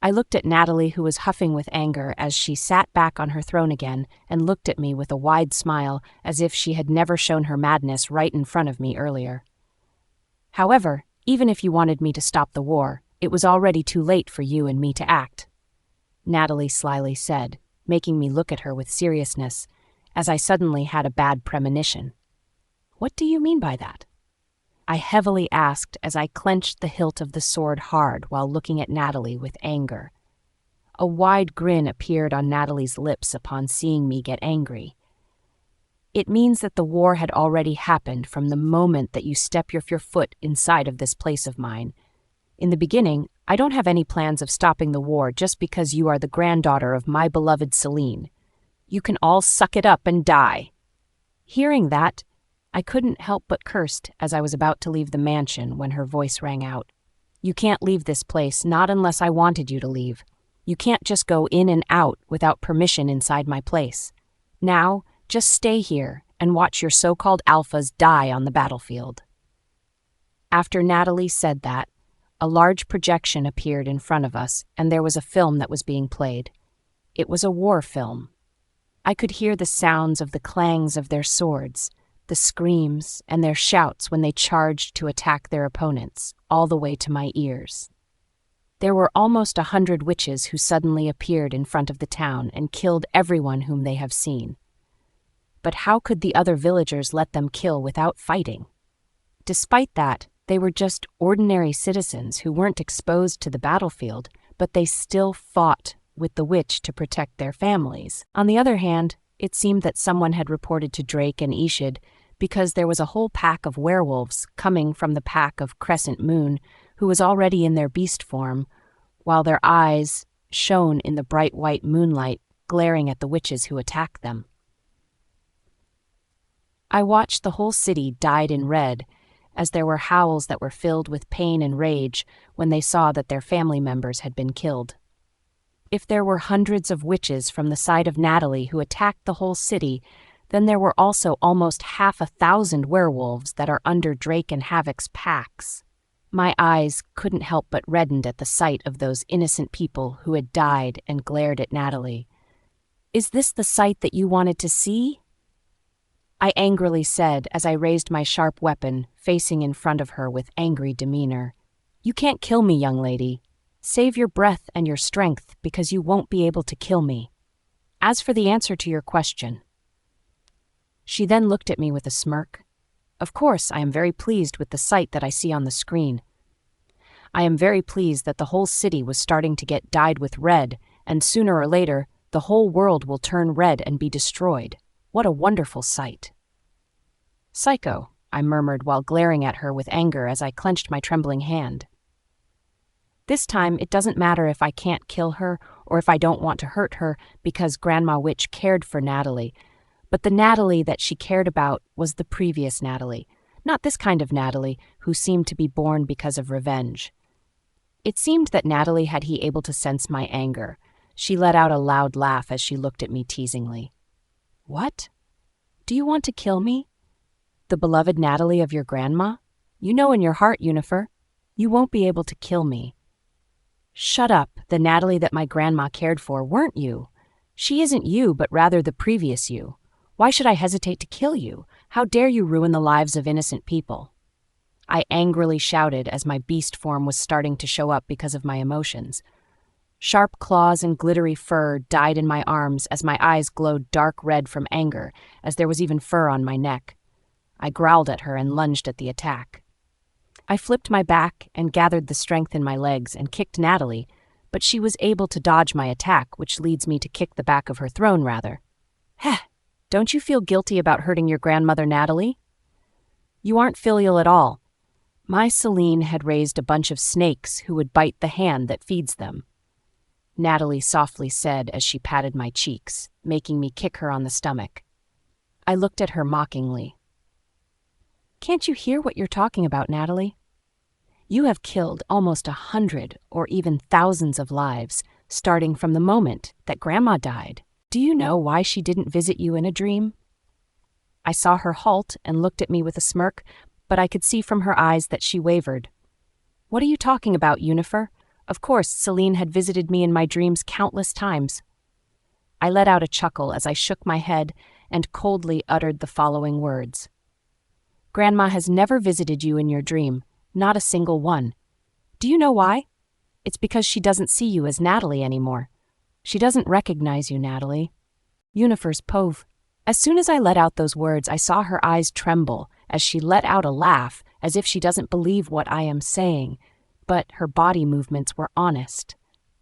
I looked at Natalie, who was huffing with anger, as she sat back on her throne again and looked at me with a wide smile as if she had never shown her madness right in front of me earlier. "However, even if you wanted me to stop the war, it was already too late for you and me to act," Natalie slyly said, making me look at her with seriousness, as I suddenly had a bad premonition. "What do you mean by that?" I heavily asked as I clenched the hilt of the sword hard while looking at Natalie with anger. A wide grin appeared on Natalie's lips upon seeing me get angry. "It means that the war had already happened from the moment that you step your foot inside of this place of mine. In the beginning, I don't have any plans of stopping the war just because you are the granddaughter of my beloved Celine. You can all suck it up and die." Hearing that, I couldn't help but cursed as I was about to leave the mansion when her voice rang out. "You can't leave this place, not unless I wanted you to leave. You can't just go in and out without permission inside my place. Now, just stay here and watch your so-called alphas die on the battlefield." After Natalie said that, a large projection appeared in front of us, and there was a film that was being played. It was a war film. I could hear the sounds of the clangs of their swords, the screams, and their shouts when they charged to attack their opponents, all the way to my ears. There were almost 100 witches who suddenly appeared in front of the town and killed everyone whom they have seen. But how could the other villagers let them kill without fighting? Despite that, they were just ordinary citizens who weren't exposed to the battlefield, but they still fought with the witch to protect their families. On the other hand, it seemed that someone had reported to Drake and Ishid because there was a whole pack of werewolves coming from the pack of Crescent Moon who was already in their beast form, while their eyes shone in the bright white moonlight, glaring at the witches who attacked them. I watched the whole city dyed in red, as there were howls that were filled with pain and rage when they saw that their family members had been killed. If there were hundreds of witches from the side of Natalie who attacked the whole city, then there were also almost 1,000 werewolves that are under Drake and Havoc's packs. My eyes couldn't help but reddened at the sight of those innocent people who had died and glared at Natalie. "Is this the sight that you wanted to see?" I angrily said as I raised my sharp weapon, facing in front of her with angry demeanor. "You can't kill me, young lady. Save your breath and your strength, because you won't be able to kill me. As for the answer to your question..." She then looked at me with a smirk. "Of course, I am very pleased with the sight that I see on the screen. I am very pleased that the whole city was starting to get dyed with red, and sooner or later, the whole world will turn red and be destroyed. What a wonderful sight." "Psycho," I murmured while glaring at her with anger as I clenched my trembling hand. This time, it doesn't matter if I can't kill her or if I don't want to hurt her because Grandma Witch cared for Natalie. But the Natalie that she cared about was the previous Natalie, not this kind of Natalie who seemed to be born because of revenge. It seemed that Natalie had he able to sense my anger. She let out a loud laugh as she looked at me teasingly. "What? Do you want to kill me? The beloved Natalie of your grandma? You know in your heart, Yunifer, you won't be able to kill me." "Shut up, the Natalie that my grandma cared for weren't you. She isn't you, but rather the previous you. Why should I hesitate to kill you? How dare you ruin the lives of innocent people?" I angrily shouted as my beast form was starting to show up because of my emotions. Sharp claws and glittery fur dyed in my arms as my eyes glowed dark red from anger, as there was even fur on my neck. I growled at her and lunged at the attack. I flipped my back and gathered the strength in my legs and kicked Natalie, but she was able to dodge my attack, which leads me to kick the back of her throne, rather. "Heh! Don't you feel guilty about hurting your grandmother, Natalie?" "You aren't filial at all. My Celine had raised a bunch of snakes who would bite the hand that feeds them," Natalie softly said as she patted my cheeks, making me kick her on the stomach. I looked at her mockingly. "Can't you hear what you're talking about, Natalie? You have killed almost 100 or even thousands of lives, starting from the moment that Grandma died. Do you know why she didn't visit you in a dream?" I saw her halt and looked at me with a smirk, but I could see from her eyes that she wavered. "What are you talking about, Yunifer? Of course, Celine had visited me in my dreams countless times." I let out a chuckle as I shook my head and coldly uttered the following words. "Grandma has never visited you in your dream, not a single one. Do you know why? It's because she doesn't see you as Natalie anymore. She doesn't recognize you, Natalie. Yunifer's Pove." As soon as I let out those words, I saw her eyes tremble as she let out a laugh as if she doesn't believe what I am saying, but her body movements were honest.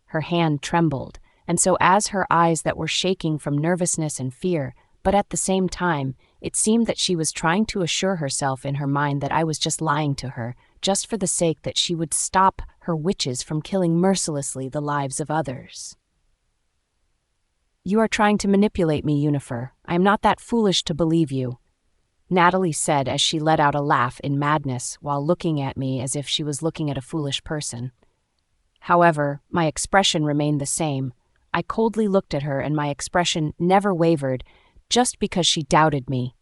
Her hand trembled, and so as her eyes that were shaking from nervousness and fear, but at the same time, it seemed that she was trying to assure herself in her mind that I was just lying to her, just for the sake that she would stop her witches from killing mercilessly the lives of others. "You are trying to manipulate me, Yunifer. I am not that foolish to believe you," Natalie said as she let out a laugh in madness while looking at me as if she was looking at a foolish person. However, my expression remained the same. I coldly looked at her and my expression never wavered, just because she doubted me.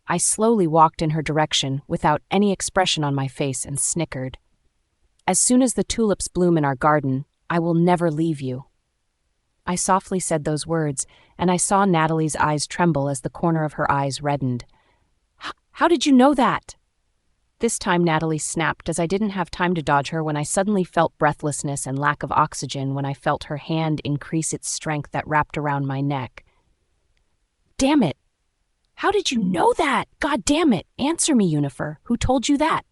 I slowly walked in her direction without any expression on my face and snickered. "As soon as the tulips bloom in our garden, I will never leave you." I softly said those words, and I saw Natalie's eyes tremble as the corner of her eyes reddened. How did you know that?" This time Natalie snapped as I didn't have time to dodge her when I suddenly felt breathlessness and lack of oxygen when I felt her hand increase its strength that wrapped around my neck. "Damn it! How did you know that? God damn it! Answer me, Yunifer. Who told you that?"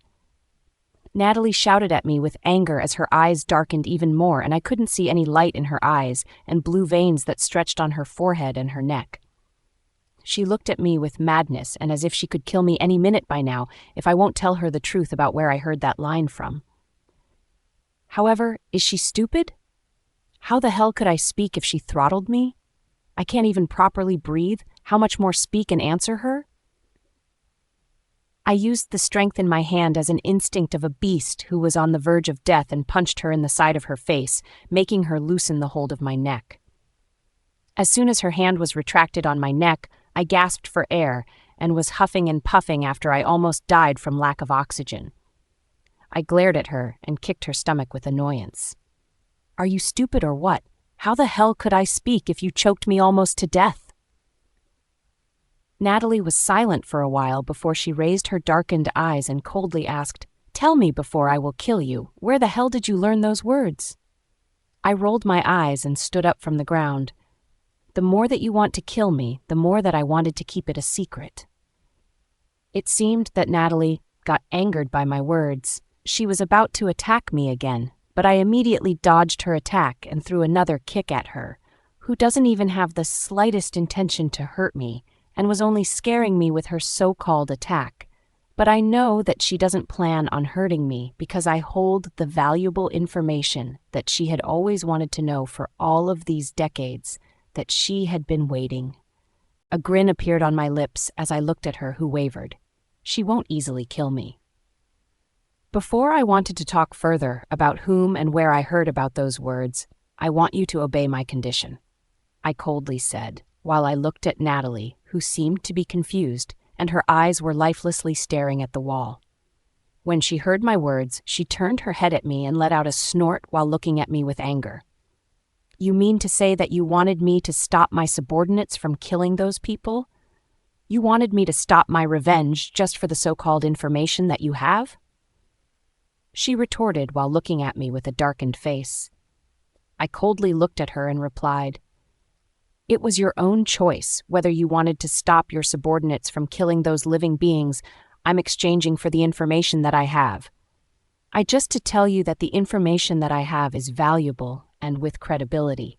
Natalie shouted at me with anger as her eyes darkened even more and I couldn't see any light in her eyes and blue veins that stretched on her forehead and her neck. She looked at me with madness and as if she could kill me any minute by now if I won't tell her the truth about where I heard that line from. However, is she stupid? How the hell could I speak if she throttled me? I can't even properly breathe. How much more speak and answer her? I used the strength in my hand as an instinct of a beast who was on the verge of death and punched her in the side of her face, making her loosen the hold of my neck. As soon as her hand was retracted on my neck, I gasped for air and was huffing and puffing after I almost died from lack of oxygen. I glared at her and kicked her stomach with annoyance. "Are you stupid or what? How the hell could I speak if you choked me almost to death?" Natalie was silent for a while before she raised her darkened eyes and coldly asked, "Tell me before I will kill you, where the hell did you learn those words?" I rolled my eyes and stood up from the ground. The more that you want to kill me, the more that I wanted to keep it a secret. It seemed that Natalie got angered by my words. She was about to attack me again, but I immediately dodged her attack and threw another kick at her, who doesn't even have the slightest intention to hurt me, and was only scaring me with her so-called attack. But I know that she doesn't plan on hurting me because I hold the valuable information that she had always wanted to know for all of these decades, that she had been waiting. A grin appeared on my lips as I looked at her, who wavered. She won't easily kill me. Before I wanted to talk further about whom and where I heard about those words, I want you to obey my condition, I coldly said, while I looked at Natalie, who seemed to be confused, and her eyes were lifelessly staring at the wall. When she heard my words, she turned her head at me and let out a snort while looking at me with anger. "You mean to say that you wanted me to stop my subordinates from killing those people? You wanted me to stop my revenge just for the so-called information that you have?" She retorted while looking at me with a darkened face. I coldly looked at her and replied, "It was your own choice whether you wanted to stop your subordinates from killing those living beings I'm exchanging for the information that I have. Just to tell you that the information that I have is valuable and with credibility.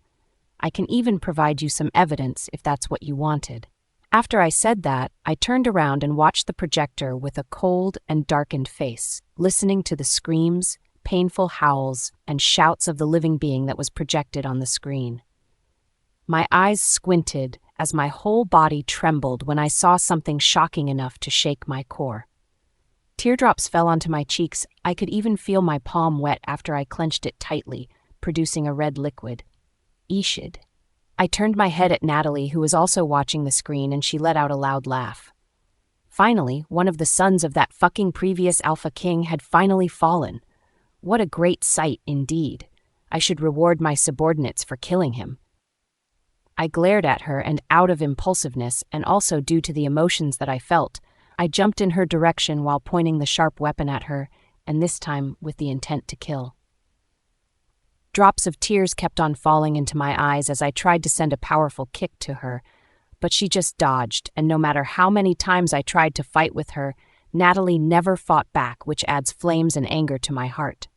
I can even provide you some evidence if that's what you wanted." After I said that, I turned around and watched the projector with a cold and darkened face, listening to the screams, painful howls, and shouts of the living being that was projected on the screen. My eyes squinted as my whole body trembled when I saw something shocking enough to shake my core. Teardrops fell onto my cheeks. I could even feel my palm wet after I clenched it tightly, producing a red liquid. Ishid. I turned my head at Natalie, who was also watching the screen, and she let out a loud laugh. Finally, one of the sons of that fucking previous Alpha King had finally fallen. What a great sight indeed. I should reward my subordinates for killing him. I glared at her, and out of impulsiveness, and also due to the emotions that I felt, I jumped in her direction while pointing the sharp weapon at her, and this time with the intent to kill. Drops of tears kept on falling into my eyes as I tried to send a powerful kick to her, but she just dodged, and no matter how many times I tried to fight with her, Natalie never fought back, which adds flames and anger to my heart.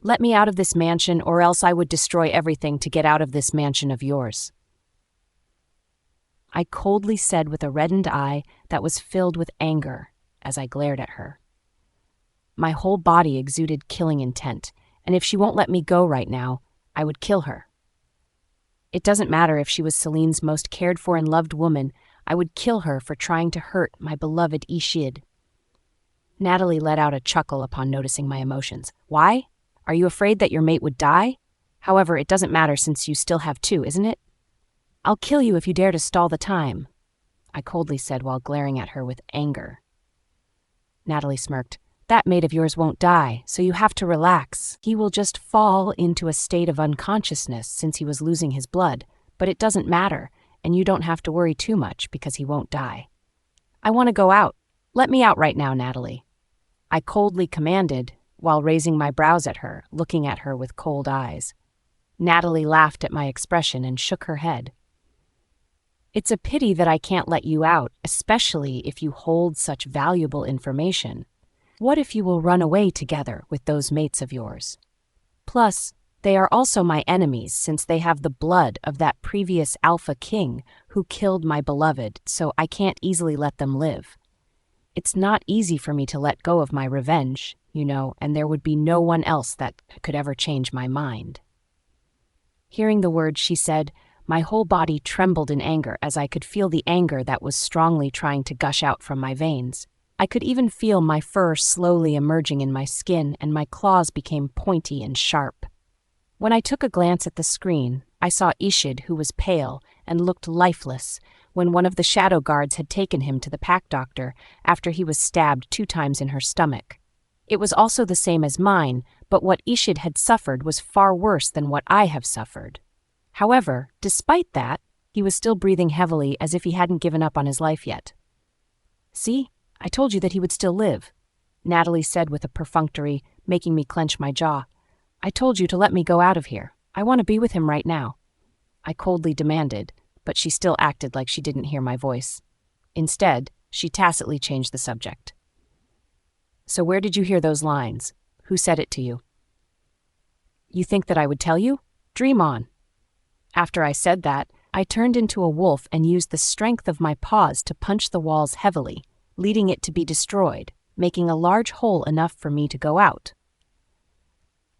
"Let me out of this mansion, or else I would destroy everything to get out of this mansion of yours," I coldly said with a reddened eye that was filled with anger as I glared at her. My whole body exuded killing intent, and if she won't let me go right now, I would kill her. It doesn't matter if she was Celine's most cared-for and loved woman, I would kill her for trying to hurt my beloved Ishid. Natalie let out a chuckle upon noticing my emotions. "Why? Are you afraid that your mate would die? However, it doesn't matter since you still have two, isn't it? I'll kill you if you dare to stall the time," I coldly said while glaring at her with anger. Natalie smirked. "That mate of yours won't die, so you have to relax. He will just fall into a state of unconsciousness since he was losing his blood, but it doesn't matter, and you don't have to worry too much because he won't die." I want to go out. Let me out right now, Natalie. I coldly commanded, while raising my brows at her, looking at her with cold eyes. Natalie laughed at my expression and shook her head. It's a pity that I can't let you out, especially if you hold such valuable information. What if you will run away together with those mates of yours? Plus, they are also my enemies since they have the blood of that previous Alpha King who killed my beloved, so I can't easily let them live. It's not easy for me to let go of my revenge, and there would be no one else that could ever change my mind. Hearing the words she said, my whole body trembled in anger as I could feel the anger that was strongly trying to gush out from my veins. I could even feel my fur slowly emerging in my skin and my claws became pointy and sharp. When I took a glance at the screen, I saw Ishid, who was pale and looked lifeless, when one of the shadow guards had taken him to the pack doctor after he was stabbed 2 times in her stomach. It was also the same as mine, but what Ishid had suffered was far worse than what I have suffered. However, despite that, he was still breathing heavily as if he hadn't given up on his life yet. See, I told you that he would still live, Natalie said with a perfunctory, making me clench my jaw. I told you to let me go out of here. I want to be with him right now. I coldly demanded, but she still acted like she didn't hear my voice. Instead, she tacitly changed the subject. So where did you hear those lines? Who said it to you? You think that I would tell you? Dream on. After I said that, I turned into a wolf and used the strength of my paws to punch the walls heavily, leading it to be destroyed, making a large hole enough for me to go out.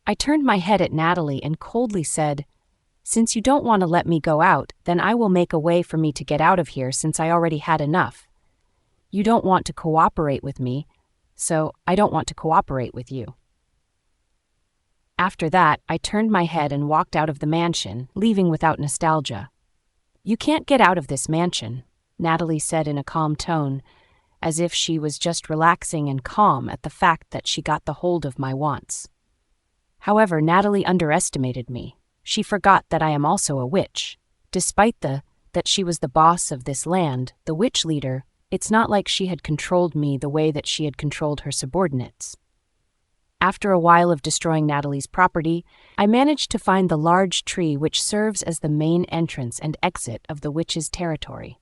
I turned my head at Natalie and coldly said, Since you don't want to let me go out, then I will make a way for me to get out of here since I already had enough. You don't want to cooperate with me, so I don't want to cooperate with you. After that, I turned my head and walked out of the mansion, leaving without nostalgia. You can't get out of this mansion, Natalie said in a calm tone, as if she was just relaxing and calm at the fact that she got the hold of my wants. However, Natalie underestimated me. She forgot that I am also a witch. Despite that she was the boss of this land, the witch leader, it's not like she had controlled me the way that she had controlled her subordinates. After a while of destroying Natalie's property, I managed to find the large tree which serves as the main entrance and exit of the witch's territory.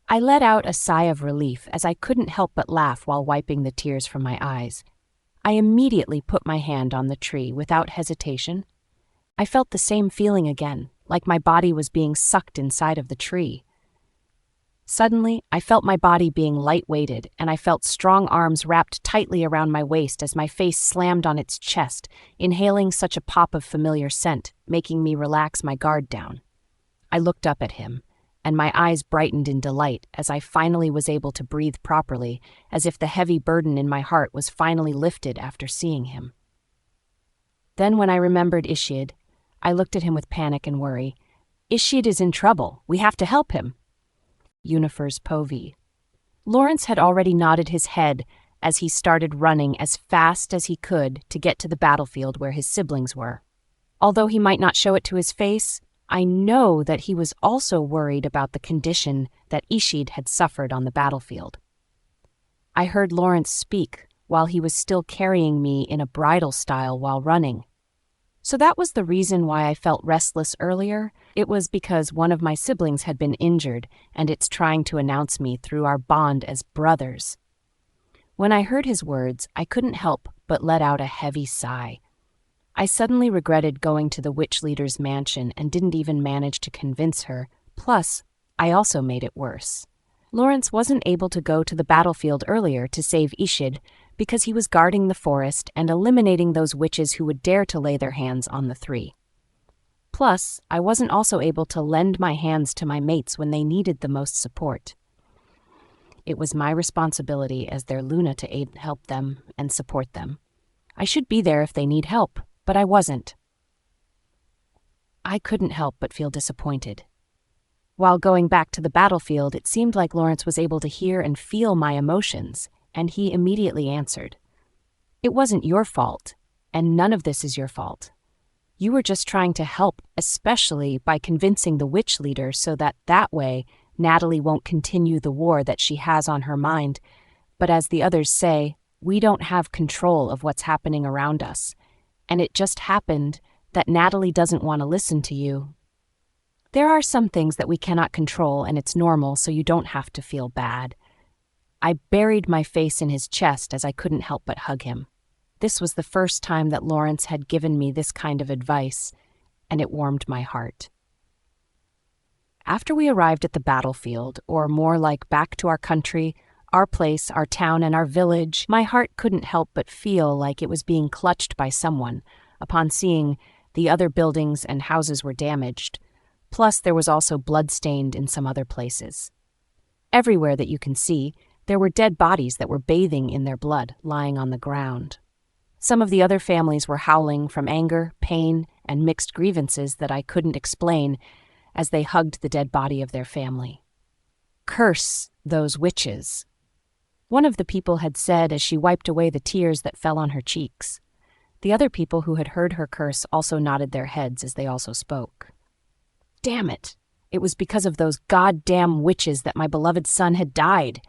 I let out a sigh of relief as I couldn't help but laugh while wiping the tears from my eyes. I immediately put my hand on the tree without hesitation. I felt the same feeling again, like my body was being sucked inside of the tree. Suddenly, I felt my body being light-weighted, and I felt strong arms wrapped tightly around my waist as my face slammed on its chest, inhaling such a pop of familiar scent, making me relax my guard down. I looked up at him, and my eyes brightened in delight as I finally was able to breathe properly, as if the heavy burden in my heart was finally lifted after seeing him. Then when I remembered Ishid, I looked at him with panic and worry. Ishid is in trouble. We have to help him. Yunifer's povey. Lawrence had already nodded his head as he started running as fast as he could to get to the battlefield where his siblings were. Although he might not show it to his face, I know that he was also worried about the condition that Ishid had suffered on the battlefield. I heard Lawrence speak while he was still carrying me in a bridal style while running. So that was the reason why I felt restless earlier. It was because one of my siblings had been injured, and it's trying to announce me through our bond as brothers. When I heard his words, I couldn't help but let out a heavy sigh. I suddenly regretted going to the witch leader's mansion and didn't even manage to convince her. Plus, I also made it worse. Lawrence wasn't able to go to the battlefield earlier to save Ishid because he was guarding the forest and eliminating those witches who would dare to lay their hands on the 3. Plus, I wasn't also able to lend my hands to my mates when they needed the most support. It was my responsibility as their Luna to help them and support them. I should be there if they need help, but I wasn't. I couldn't help but feel disappointed. While going back to the battlefield, it seemed like Lawrence was able to hear and feel my emotions, and he immediately answered. It wasn't your fault, and none of this is your fault. You were just trying to help, especially by convincing the witch leader so that way Natalie won't continue the war that she has on her mind. But as the others say, we don't have control of what's happening around us. And it just happened that Natalie doesn't want to listen to you. There are some things that we cannot control, and it's normal, so you don't have to feel bad. I buried my face in his chest as I couldn't help but hug him. This was the first time that Lawrence had given me this kind of advice, and it warmed my heart. After we arrived at the battlefield, or more like back to our country, our place, our town, and our village, my heart couldn't help but feel like it was being clutched by someone upon seeing the other buildings and houses were damaged. Plus, there was also blood-stained in some other places. Everywhere that you can see, there were dead bodies that were bathing in their blood, lying on the ground. Some of the other families were howling from anger, pain, and mixed grievances that I couldn't explain as they hugged the dead body of their family. Curse those witches, one of the people had said as she wiped away the tears that fell on her cheeks. The other people who had heard her curse also nodded their heads as they also spoke. Damn it! It was because of those goddamn witches that my beloved son had died.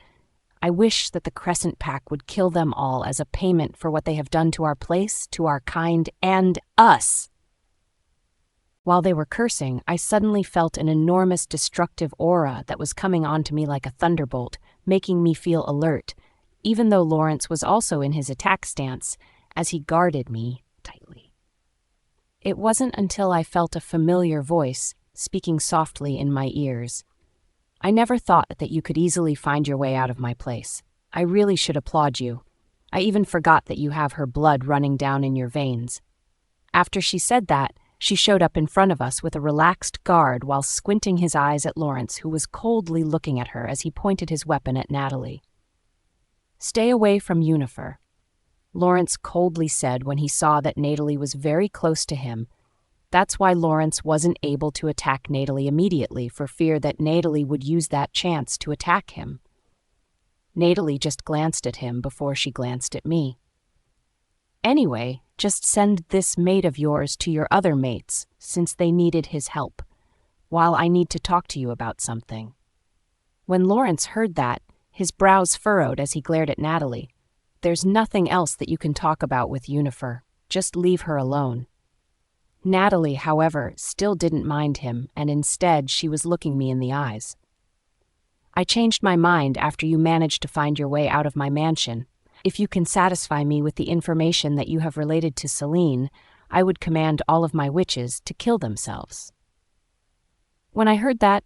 I wish that the Crescent Pack would kill them all as a payment for what they have done to our place, to our kind, and us. While they were cursing, I suddenly felt an enormous destructive aura that was coming onto me like a thunderbolt, making me feel alert, even though Lawrence was also in his attack stance, as he guarded me tightly. It wasn't until I felt a familiar voice speaking softly in my ears. I never thought that you could easily find your way out of my place. I really should applaud you. I even forgot that you have her blood running down in your veins. After she said that, she showed up in front of us with a relaxed guard while squinting his eyes at Lawrence, who was coldly looking at her as he pointed his weapon at Natalie. Stay away from Yunifer, Lawrence coldly said when he saw that Natalie was very close to him. That's why Lawrence wasn't able to attack Natalie immediately, for fear that Natalie would use that chance to attack him. Natalie just glanced at him before she glanced at me. Anyway, just send this mate of yours to your other mates, since they needed his help, while I need to talk to you about something. When Lawrence heard that, his brows furrowed as he glared at Natalie. There's nothing else that you can talk about with Yunifer. Just leave her alone. Natalie, however, still didn't mind him, and instead she was looking me in the eyes. I changed my mind after you managed to find your way out of my mansion. If you can satisfy me with the information that you have related to Celine, I would command all of my witches to kill themselves. When I heard that,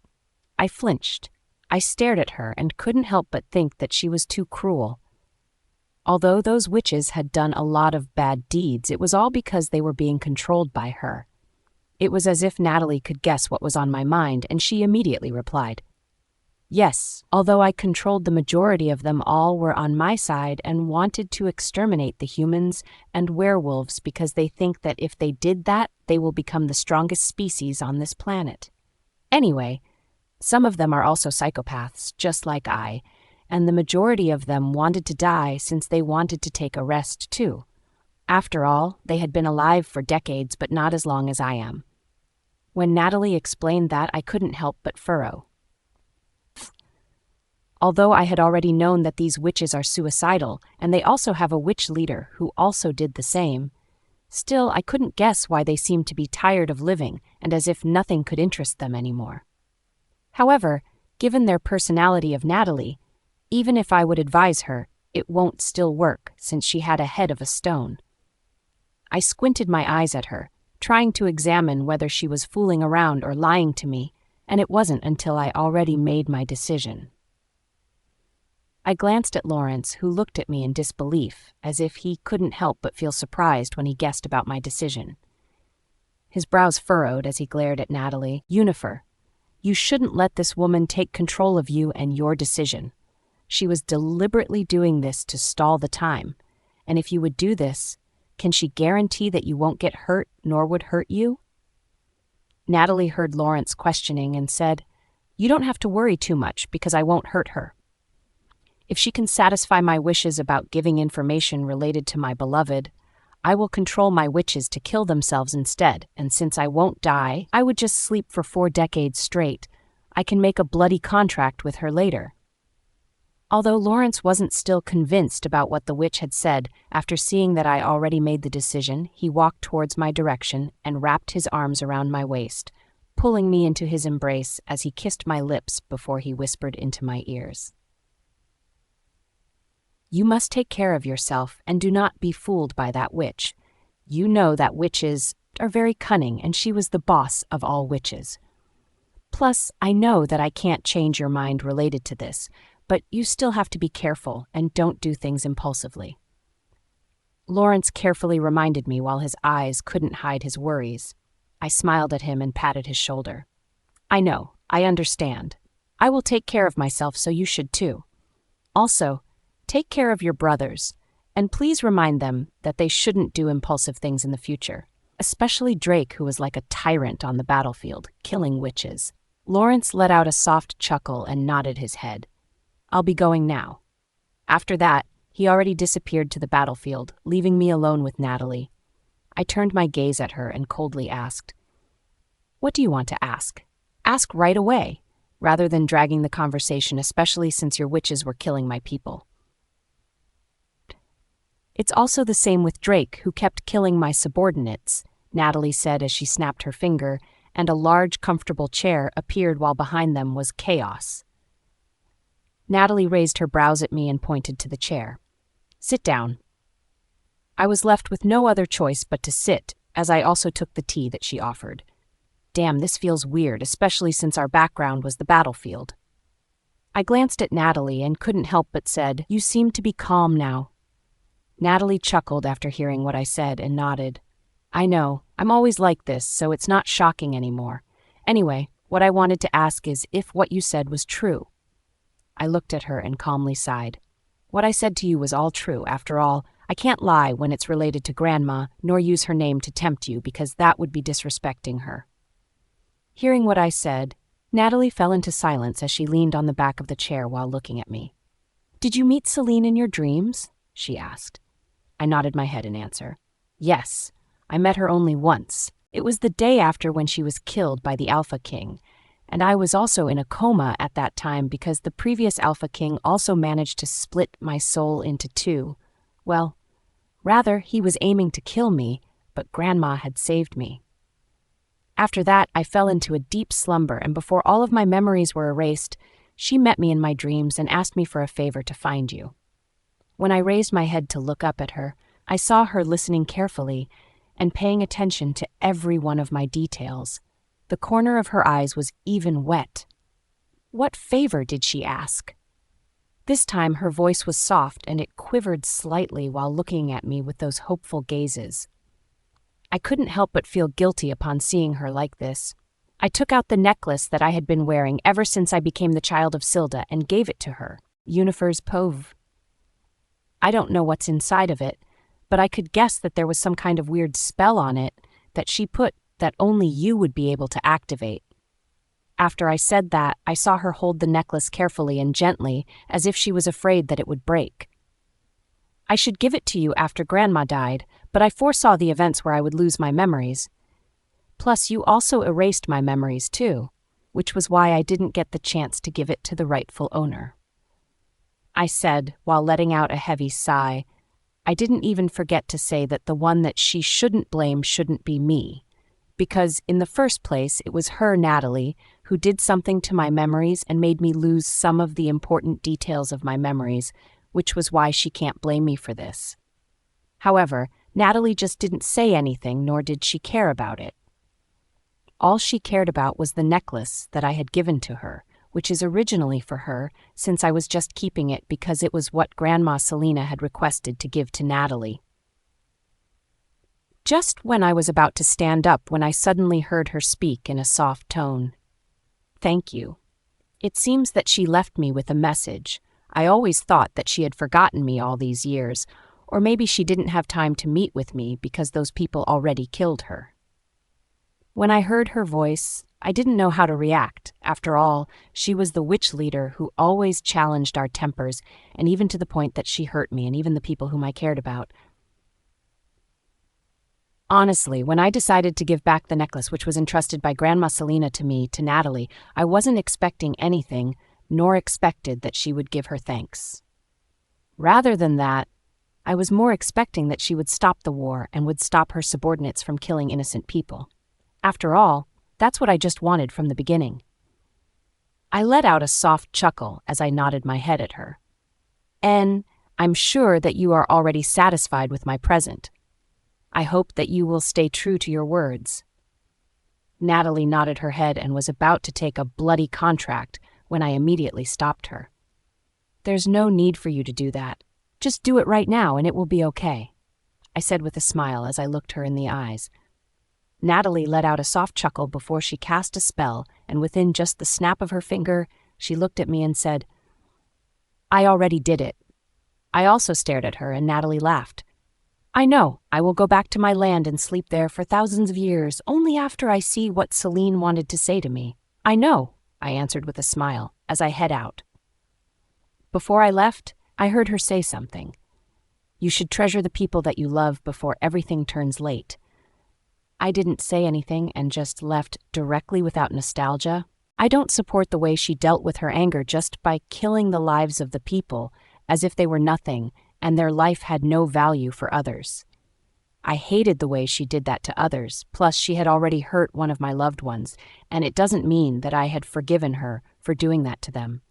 I flinched. I stared at her and couldn't help but think that she was too cruel. Although those witches had done a lot of bad deeds, it was all because they were being controlled by her. It was as if Natalie could guess what was on my mind, and she immediately replied, "Yes, although I controlled the majority of them, all were on my side and wanted to exterminate the humans and werewolves because they think that if they did that, they will become the strongest species on this planet. Anyway, some of them are also psychopaths, just like I, and the majority of them wanted to die since they wanted to take a rest too. After all, they had been alive for decades, but not as long as I am." When Natalie explained that, I couldn't help but furrow. Although I had already known that these witches are suicidal, and they also have a witch leader who also did the same, still I couldn't guess why they seemed to be tired of living and as if nothing could interest them anymore. However, given their personality of Natalie, even if I would advise her, it won't still work since she had a head of a stone. I squinted my eyes at her, trying to examine whether she was fooling around or lying to me, and it wasn't until I already made my decision. I glanced at Lawrence, who looked at me in disbelief, as if he couldn't help but feel surprised when he guessed about my decision. His brows furrowed as he glared at Natalie. "Yunifer, you shouldn't let this woman take control of you and your decision. She was deliberately doing this to stall the time, and if you would do this, can she guarantee that you won't get hurt nor would hurt you?" Natalie heard Lawrence questioning and said, "You don't have to worry too much because I won't hurt her. If she can satisfy my wishes about giving information related to my beloved, I will control my witches to kill themselves instead, and since I won't die, I would just sleep for 4 decades straight. I can make a bloody contract with her later." Although Lawrence wasn't still convinced about what the witch had said, after seeing that I already made the decision, he walked towards my direction and wrapped his arms around my waist, pulling me into his embrace as he kissed my lips before he whispered into my ears. "You must take care of yourself and do not be fooled by that witch. You know that witches are very cunning, and she was the boss of all witches. Plus, I know that I can't change your mind related to this, but you still have to be careful and don't do things impulsively." Lawrence carefully reminded me while his eyes couldn't hide his worries. I smiled at him and patted his shoulder. "I know, I understand. I will take care of myself, so you should too. Also, take care of your brothers, and please remind them that they shouldn't do impulsive things in the future, especially Drake, who was like a tyrant on the battlefield, killing witches." Lawrence let out a soft chuckle and nodded his head. "I'll be going now." After that, he already disappeared to the battlefield, leaving me alone with Natalie. I turned my gaze at her and coldly asked, "What do you want to ask? Ask right away, rather than dragging the conversation, especially since your witches were killing my people." "It's also the same with Drake, who kept killing my subordinates," Natalie said as she snapped her finger, and a large, comfortable chair appeared while behind them was chaos. Natalie raised her brows at me and pointed to the chair. "Sit down." I was left with no other choice but to sit, as I also took the tea that she offered. Damn, this feels weird, especially since our background was the battlefield. I glanced at Natalie and couldn't help but said, "You seem to be calm now." Natalie chuckled after hearing what I said and nodded. "I know, I'm always like this, so it's not shocking anymore. Anyway, what I wanted to ask is if what you said was true." I looked at her and calmly sighed. "What I said to you was all true. After all, I can't lie when it's related to Grandma, nor use her name to tempt you, because that would be disrespecting her." Hearing what I said, Natalie fell into silence as she leaned on the back of the chair while looking at me. "Did you meet Celine in your dreams?" she asked. I nodded my head in answer. "Yes, I met her only once. It was the day after when she was killed by the Alpha King, and I was also in a coma at that time because the previous Alpha King also managed to split my soul into two. Well, rather, he was aiming to kill me, but Grandma had saved me. After that, I fell into a deep slumber, and before all of my memories were erased, she met me in my dreams and asked me for a favor to find you. When I raised my head to look up at her, I saw her listening carefully and paying attention to every one of my details. The corner of her eyes was even wet. What favor did she ask? This time her voice was soft and it quivered slightly while looking at me with those hopeful gazes. I couldn't help but feel guilty upon seeing her like this. I took out the necklace that I had been wearing ever since I became the child of Silda and gave it to her, Yunifer's Pove. I don't know what's inside of it, but I could guess that there was some kind of weird spell on it that she put that only you would be able to activate. After I said that, I saw her hold the necklace carefully and gently, as if she was afraid that it would break. I should give it to you after Grandma died, but I foresaw the events where I would lose my memories. Plus, you also erased my memories too, which was why I didn't get the chance to give it to the rightful owner. I said, while letting out a heavy sigh. I didn't even forget to say that the one that she shouldn't blame shouldn't be me, because in the first place it was her, Natalie, who did something to my memories and made me lose some of the important details of my memories, which was why she can't blame me for this. However, Natalie just didn't say anything, nor did she care about it. All she cared about was the necklace that I had given to her, which is originally for her, since I was just keeping it because it was what Grandma Selena had requested to give to Natalie. Just when I was about to stand up when I suddenly heard her speak in a soft tone. "Thank you." It seems that she left me with a message. I always thought that she had forgotten me all these years, or maybe she didn't have time to meet with me because those people already killed her. When I heard her voice, I didn't know how to react. After all, she was the witch leader who always challenged our tempers, and even to the point that she hurt me and even the people whom I cared about. Honestly, when I decided to give back the necklace which was entrusted by Grandma Selena to me, to Natalie, I wasn't expecting anything, nor expected that she would give her thanks. Rather than that, I was more expecting that she would stop the war and would stop her subordinates from killing innocent people. After all, that's what I just wanted from the beginning. I let out a soft chuckle as I nodded my head at her. "And I'm sure that you are already satisfied with my present. I hope that you will stay true to your words." Natalie nodded her head and was about to take a bloody contract when I immediately stopped her. "There's no need for you to do that. Just do it right now and it will be okay," I said with a smile as I looked her in the eyes. Natalie let out a soft chuckle before she cast a spell, and within just the snap of her finger, she looked at me and said, "I already did it." I also stared at her and Natalie laughed. "I know, I will go back to my land and sleep there for thousands of years, only after I see what Celine wanted to say to me." "I know," I answered with a smile as I head out. Before I left, I heard her say something. "You should treasure the people that you love before everything turns late." I didn't say anything and just left directly without nostalgia. I don't support the way she dealt with her anger just by killing the lives of the people as if they were nothing and their life had no value for others. I hated the way she did that to others, plus she had already hurt one of my loved ones, and it doesn't mean that I had forgiven her for doing that to them.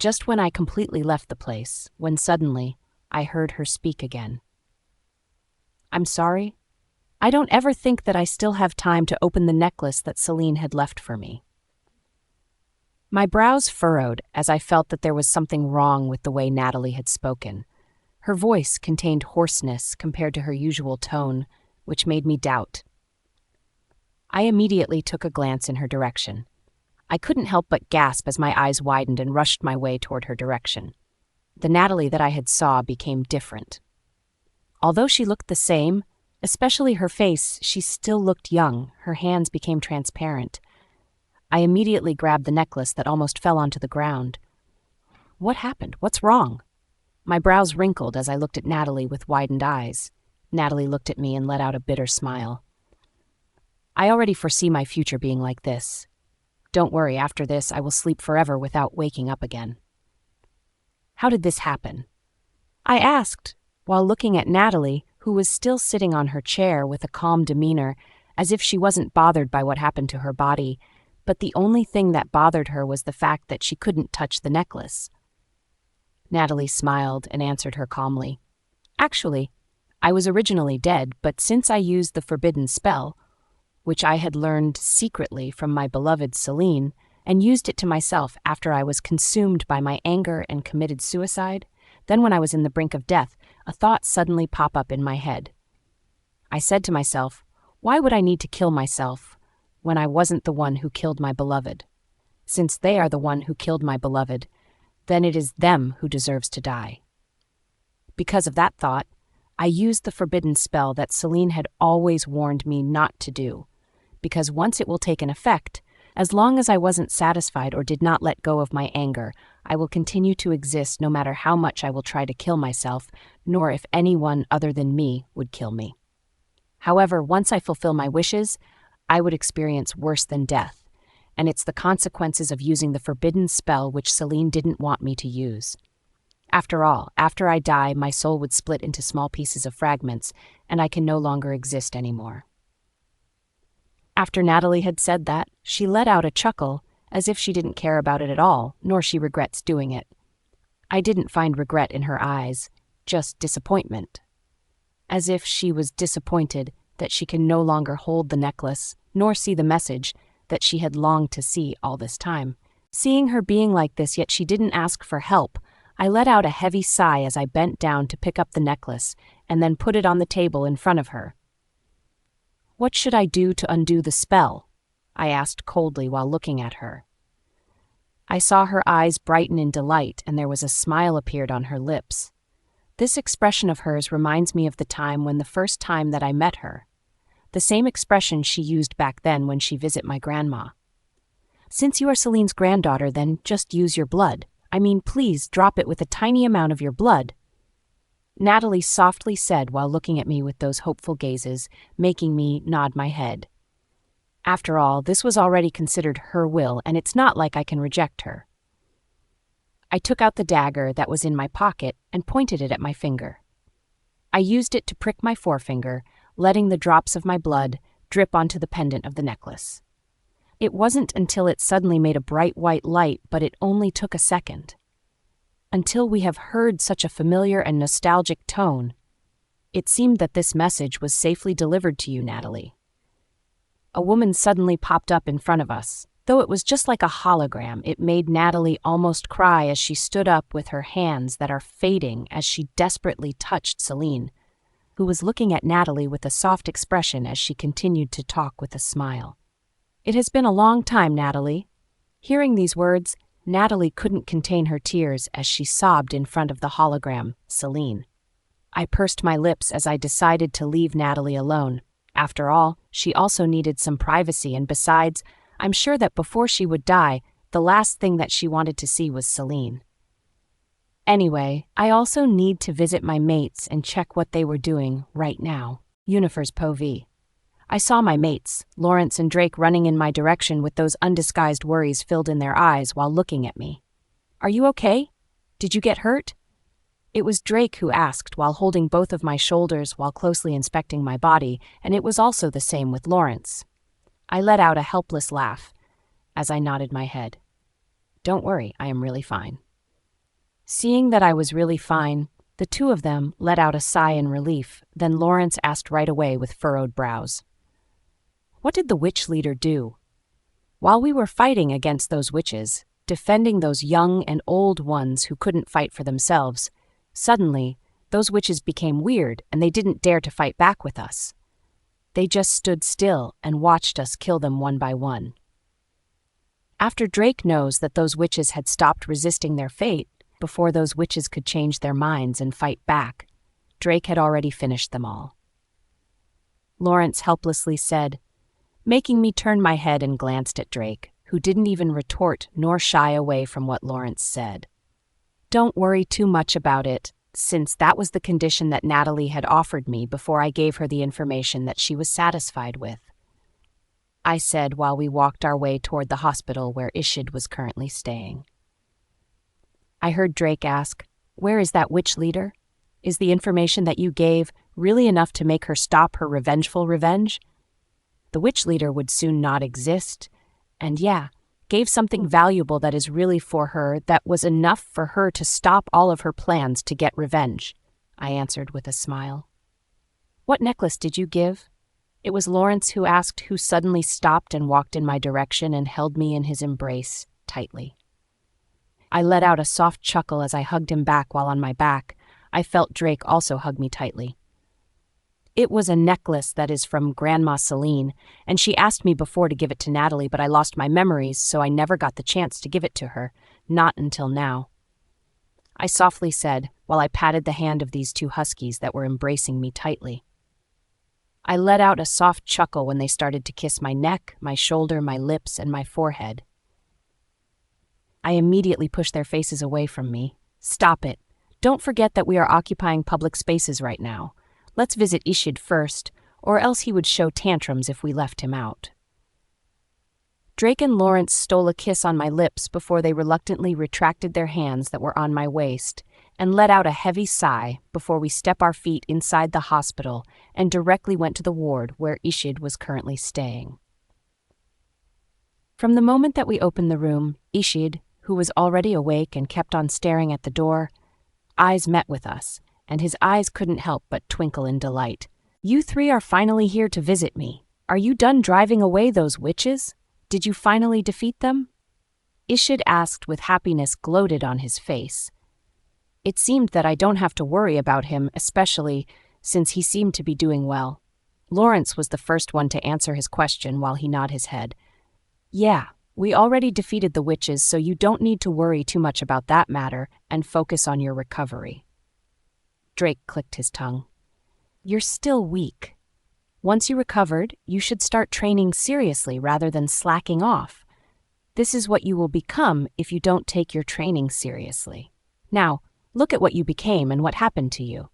Just when I completely left the place, when suddenly I heard her speak again. "I'm sorry. I don't ever think that I still have time to open the necklace that Celine had left for me." My brows furrowed as I felt that there was something wrong with the way Natalie had spoken. Her voice contained hoarseness compared to her usual tone, which made me doubt. I immediately took a glance in her direction. I couldn't help but gasp as my eyes widened and rushed my way toward her direction. The Natalie that I had saw became different. Although she looked the same, especially her face, she still looked young. Her hands became transparent. I immediately grabbed the necklace that almost fell onto the ground. "What happened? What's wrong?" My brows wrinkled as I looked at Natalie with widened eyes. Natalie looked at me and let out a bitter smile. "I already foresee my future being like this. Don't worry, after this I will sleep forever without waking up again." "How did this happen?" I asked, while looking at Natalie, who was still sitting on her chair with a calm demeanor, as if she wasn't bothered by what happened to her body, but the only thing that bothered her was the fact that she couldn't touch the necklace. Natalie smiled and answered her calmly. "Actually, I was originally dead, but since I used the forbidden spell, which I had learned secretly from my beloved Celine, and used it to myself after I was consumed by my anger and committed suicide, then when I was in the brink of death, a thought suddenly popped up in my head. I said to myself, why would I need to kill myself when I wasn't the one who killed my beloved? Since they are the one who killed my beloved, then it is them who deserves to die. Because of that thought, I used the forbidden spell that Celine had always warned me not to do, because once it will take an effect, as long as I wasn't satisfied or did not let go of my anger, I will continue to exist no matter how much I will try to kill myself, nor if anyone other than me would kill me. However, once I fulfill my wishes, I would experience worse than death, and it's the consequences of using the forbidden spell which Celine didn't want me to use. After all, after I die, my soul would split into small pieces of fragments, and I can no longer exist anymore. After Natalie had said that, she let out a chuckle, as if she didn't care about it at all, nor she regrets doing it. I didn't find regret in her eyes, just disappointment. As if she was disappointed that she can no longer hold the necklace, nor see the message that she had longed to see all this time. Seeing her being like this, yet she didn't ask for help, I let out a heavy sigh as I bent down to pick up the necklace and then put it on the table in front of her. What should I do to undo the spell? I asked coldly while looking at her. I saw her eyes brighten in delight, and there was a smile appeared on her lips. This expression of hers reminds me of the time when the first time that I met her. The same expression she used back then when she visited my grandma. Since you are Celine's granddaughter, then just use your blood. I mean, please drop it with a tiny amount of your blood. Natalie softly said while looking at me with those hopeful gazes, making me nod my head. After all, this was already considered her will, and it's not like I can reject her. I took out the dagger that was in my pocket and pointed it at my finger. I used it to prick my forefinger, letting the drops of my blood drip onto the pendant of the necklace. It wasn't until it suddenly made a bright white light, but it only took a second. Until we have heard such a familiar and nostalgic tone, it seemed that this message was safely delivered to you, Natalie. A woman suddenly popped up in front of us. Though it was just like a hologram, it made Natalie almost cry as she stood up with her hands that are fading as she desperately touched Celine, who was looking at Natalie with a soft expression as she continued to talk with a smile. It has been a long time, Natalie. Hearing these words, Natalie couldn't contain her tears as she sobbed in front of the hologram, Celine. I pursed my lips as I decided to leave Natalie alone. After all, she also needed some privacy, and besides, I'm sure that before she would die, the last thing that she wanted to see was Celine. Anyway, I also need to visit my mates and check what they were doing right now. Yunifer's POV. I saw my mates, Lawrence and Drake, running in my direction with those undisguised worries filled in their eyes while looking at me. Are you okay? Did you get hurt? It was Drake who asked while holding both of my shoulders while closely inspecting my body, and it was also the same with Lawrence. I let out a helpless laugh as I nodded my head. Don't worry, I am really fine. Seeing that I was really fine, the two of them let out a sigh in relief, then Lawrence asked right away with furrowed brows. What did the witch leader do? While we were fighting against those witches, defending those young and old ones who couldn't fight for themselves, suddenly, those witches became weird and they didn't dare to fight back with us. They just stood still and watched us kill them one by one. After Drake knows that those witches had stopped resisting their fate before those witches could change their minds and fight back, Drake had already finished them all. Lawrence helplessly said, making me turn my head and glanced at Drake, who didn't even retort nor shy away from what Lawrence said. Don't worry too much about it, since that was the condition that Natalie had offered me before I gave her the information that she was satisfied with, I said while we walked our way toward the hospital where Ishid was currently staying. I heard Drake ask, where is that witch leader? Is the information that you gave really enough to make her stop her revengeful revenge? The witch leader would soon not exist, and gave something valuable that is really for her that was enough for her to stop all of her plans to get revenge, I answered with a smile. What necklace did you give? It was Lawrence who asked, who suddenly stopped and walked in my direction and held me in his embrace tightly. I let out a soft chuckle as I hugged him back while on my back. I felt Drake also hug me tightly. It was a necklace that is from Grandma Celine, and she asked me before to give it to Natalie, but I lost my memories, so I never got the chance to give it to her, not until now, I softly said while I patted the hand of these two huskies that were embracing me tightly. I let out a soft chuckle when they started to kiss my neck, my shoulder, my lips, and my forehead. I immediately pushed their faces away from me. Stop it. Don't forget that we are occupying public spaces right now. Let's visit Ishid first, or else he would show tantrums if we left him out. Drake and Lawrence stole a kiss on my lips before they reluctantly retracted their hands that were on my waist and let out a heavy sigh before we step our feet inside the hospital and directly went to the ward where Ishid was currently staying. From the moment that we opened the room, Ishid, who was already awake and kept on staring at the door, eyes met with us, and his eyes couldn't help but twinkle in delight. You three are finally here to visit me. Are you done driving away those witches? Did you finally defeat them? Ishid asked with happiness gloated on his face. It seemed that I don't have to worry about him, especially since he seemed to be doing well. Lawrence was the first one to answer his question while he nodded his head. Yeah, we already defeated the witches, so you don't need to worry too much about that matter and focus on your recovery. Drake clicked his tongue. You're still weak. Once you recovered, you should start training seriously rather than slacking off. This is what you will become if you don't take your training seriously. Now, look at what you became and what happened to you.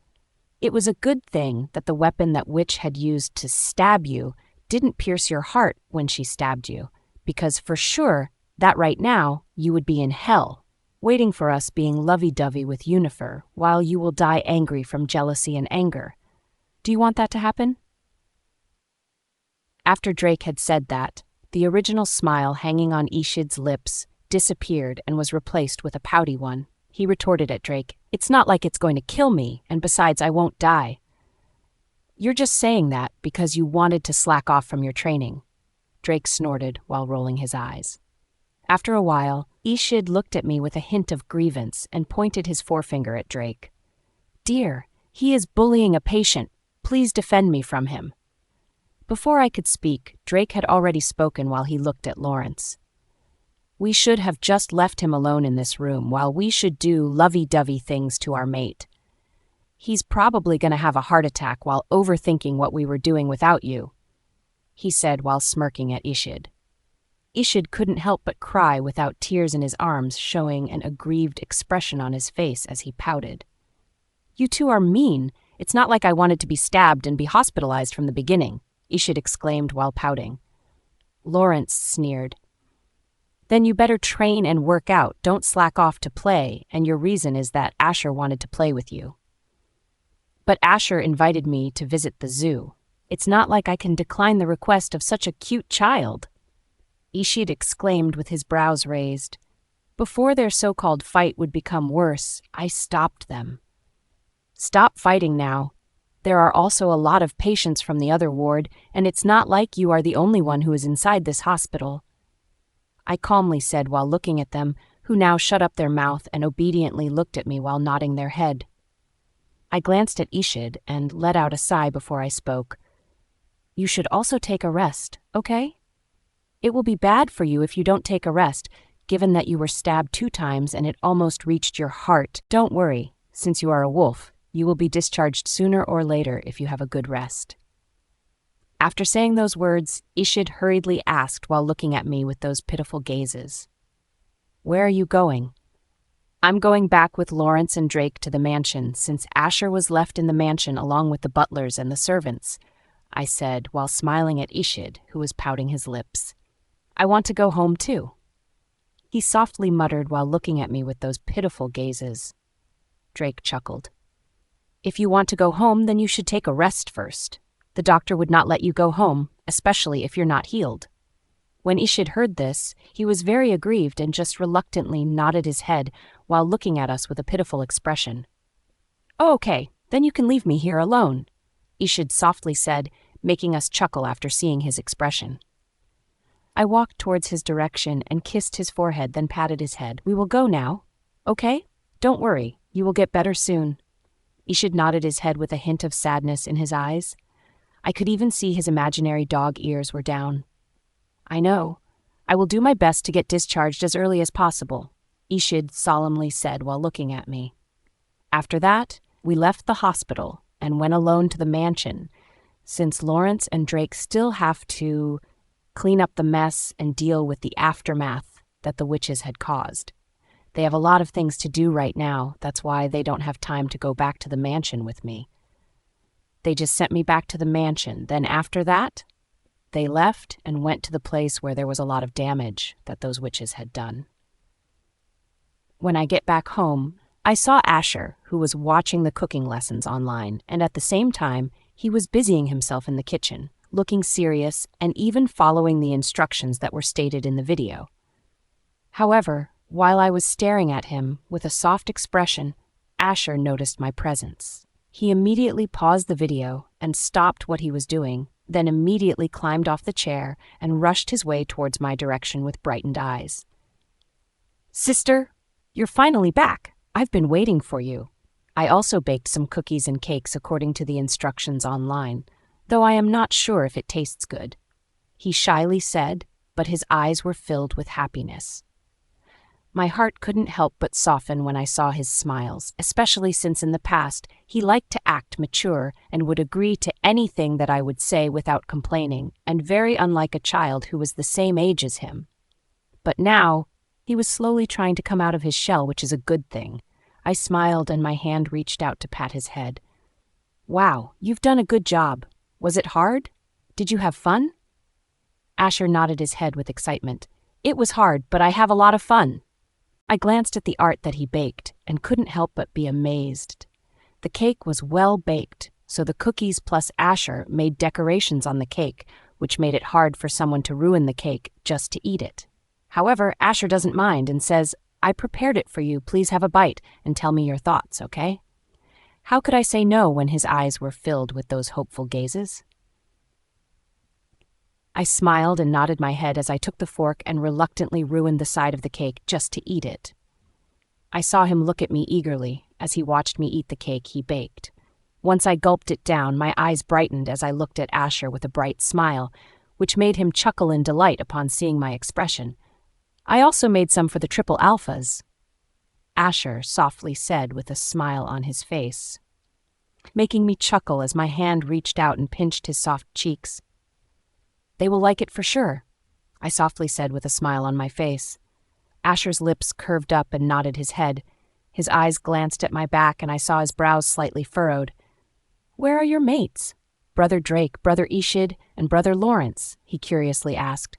It was a good thing that the weapon that witch had used to stab you didn't pierce your heart when she stabbed you, because for sure, that right now, you would be in hell, waiting for us being lovey-dovey with Yunifer, while you will die angry from jealousy and anger. Do you want that to happen? After Drake had said that, the original smile hanging on Ishid's lips disappeared and was replaced with a pouty one. He retorted at Drake, "It's not like it's going to kill me, and besides, I won't die." "You're just saying that because you wanted to slack off from your training," Drake snorted while rolling his eyes. After a while, Ishid looked at me with a hint of grievance and pointed his forefinger at Drake. "Dear, he is bullying a patient. Please defend me from him." Before I could speak, Drake had already spoken while he looked at Lawrence. "We should have just left him alone in this room while we should do lovey-dovey things to our mate. He's probably going to have a heart attack while overthinking what we were doing without you," he said while smirking at Ishid. Ishid couldn't help but cry without tears in his arms, showing an aggrieved expression on his face as he pouted. "You two are mean. It's not like I wanted to be stabbed and be hospitalized from the beginning," Ishid exclaimed while pouting. Lawrence sneered. "Then you better train and work out, don't slack off to play, and your reason is that Asher wanted to play with you." "But Asher invited me to visit the zoo. It's not like I can decline the request of such a cute child," Ishid exclaimed with his brows raised. Before their so-called fight would become worse, I stopped them. "Stop fighting now. There are also a lot of patients from the other ward, and it's not like you are the only one who is inside this hospital," I calmly said while looking at them, who now shut up their mouth and obediently looked at me while nodding their head. I glanced at Ishid and let out a sigh before I spoke. "You should also take a rest, okay? It will be bad for you if you don't take a rest, given that you were stabbed 2 times and it almost reached your heart. Don't worry, since you are a wolf, you will be discharged sooner or later if you have a good rest." After saying those words, Ishid hurriedly asked while looking at me with those pitiful gazes, "Where are you going?" "I'm going back with Lawrence and Drake to the mansion, since Asher was left in the mansion along with the butlers and the servants," I said while smiling at Ishid, who was pouting his lips. "I want to go home too." He softly muttered while looking at me with those pitiful gazes. Drake chuckled. "If you want to go home, then you should take a rest first. The doctor would not let you go home, especially if you're not healed." When Ishid heard this, he was very aggrieved and just reluctantly nodded his head while looking at us with a pitiful expression. "Oh, okay, then you can leave me here alone," Ishid softly said, making us chuckle after seeing his expression. I walked towards his direction and kissed his forehead, then patted his head. "We will go now, okay? Don't worry, you will get better soon." Ishid nodded his head with a hint of sadness in his eyes. I could even see his imaginary dog ears were down. "I know. I will do my best to get discharged as early as possible," Ishid solemnly said while looking at me. After that, we left the hospital and went alone to the mansion, since Lawrence and Drake still have to clean up the mess and deal with the aftermath that the witches had caused. They have a lot of things to do right now, that's why they don't have time to go back to the mansion with me. They just sent me back to the mansion, then after that, they left and went to the place where there was a lot of damage that those witches had done. When I get back home, I saw Asher, who was watching the cooking lessons online, and at the same time, he was busying himself in the kitchen, looking serious and even following the instructions that were stated in the video. However, while I was staring at him with a soft expression, Asher noticed my presence. He immediately paused the video and stopped what he was doing, then immediately climbed off the chair and rushed his way towards my direction with brightened eyes. "Sister, you're finally back. I've been waiting for you." I also baked some cookies and cakes according to the instructions online, though I am not sure if it tastes good, he shyly said, but his eyes were filled with happiness. My heart couldn't help but soften when I saw his smiles, especially since in the past he liked to act mature and would agree to anything that I would say without complaining, and very unlike a child who was the same age as him. But now, he was slowly trying to come out of his shell, which is a good thing. I smiled and my hand reached out to pat his head. Wow, you've done a good job. Was it hard? Did you have fun? Asher nodded his head with excitement. It was hard, but I have a lot of fun. I glanced at the art that he baked and couldn't help but be amazed. The cake was well baked, so the cookies plus Asher made decorations on the cake, which made it hard for someone to ruin the cake just to eat it. However, Asher doesn't mind and says, I prepared it for you, please have a bite and tell me your thoughts, okay? How could I say no when his eyes were filled with those hopeful gazes? I smiled and nodded my head as I took the fork and reluctantly ruined the side of the cake just to eat it. I saw him look at me eagerly as he watched me eat the cake he baked. Once I gulped it down, my eyes brightened as I looked at Asher with a bright smile, which made him chuckle in delight upon seeing my expression. I also made some for the triple alphas, Asher softly said with a smile on his face, making me chuckle as my hand reached out and pinched his soft cheeks. They will like it for sure, I softly said with a smile on my face. Asher's lips curved up and nodded his head. His eyes glanced at my back and I saw his brows slightly furrowed. Where are your mates? Brother Drake, Brother Ishid, and Brother Lawrence, he curiously asked.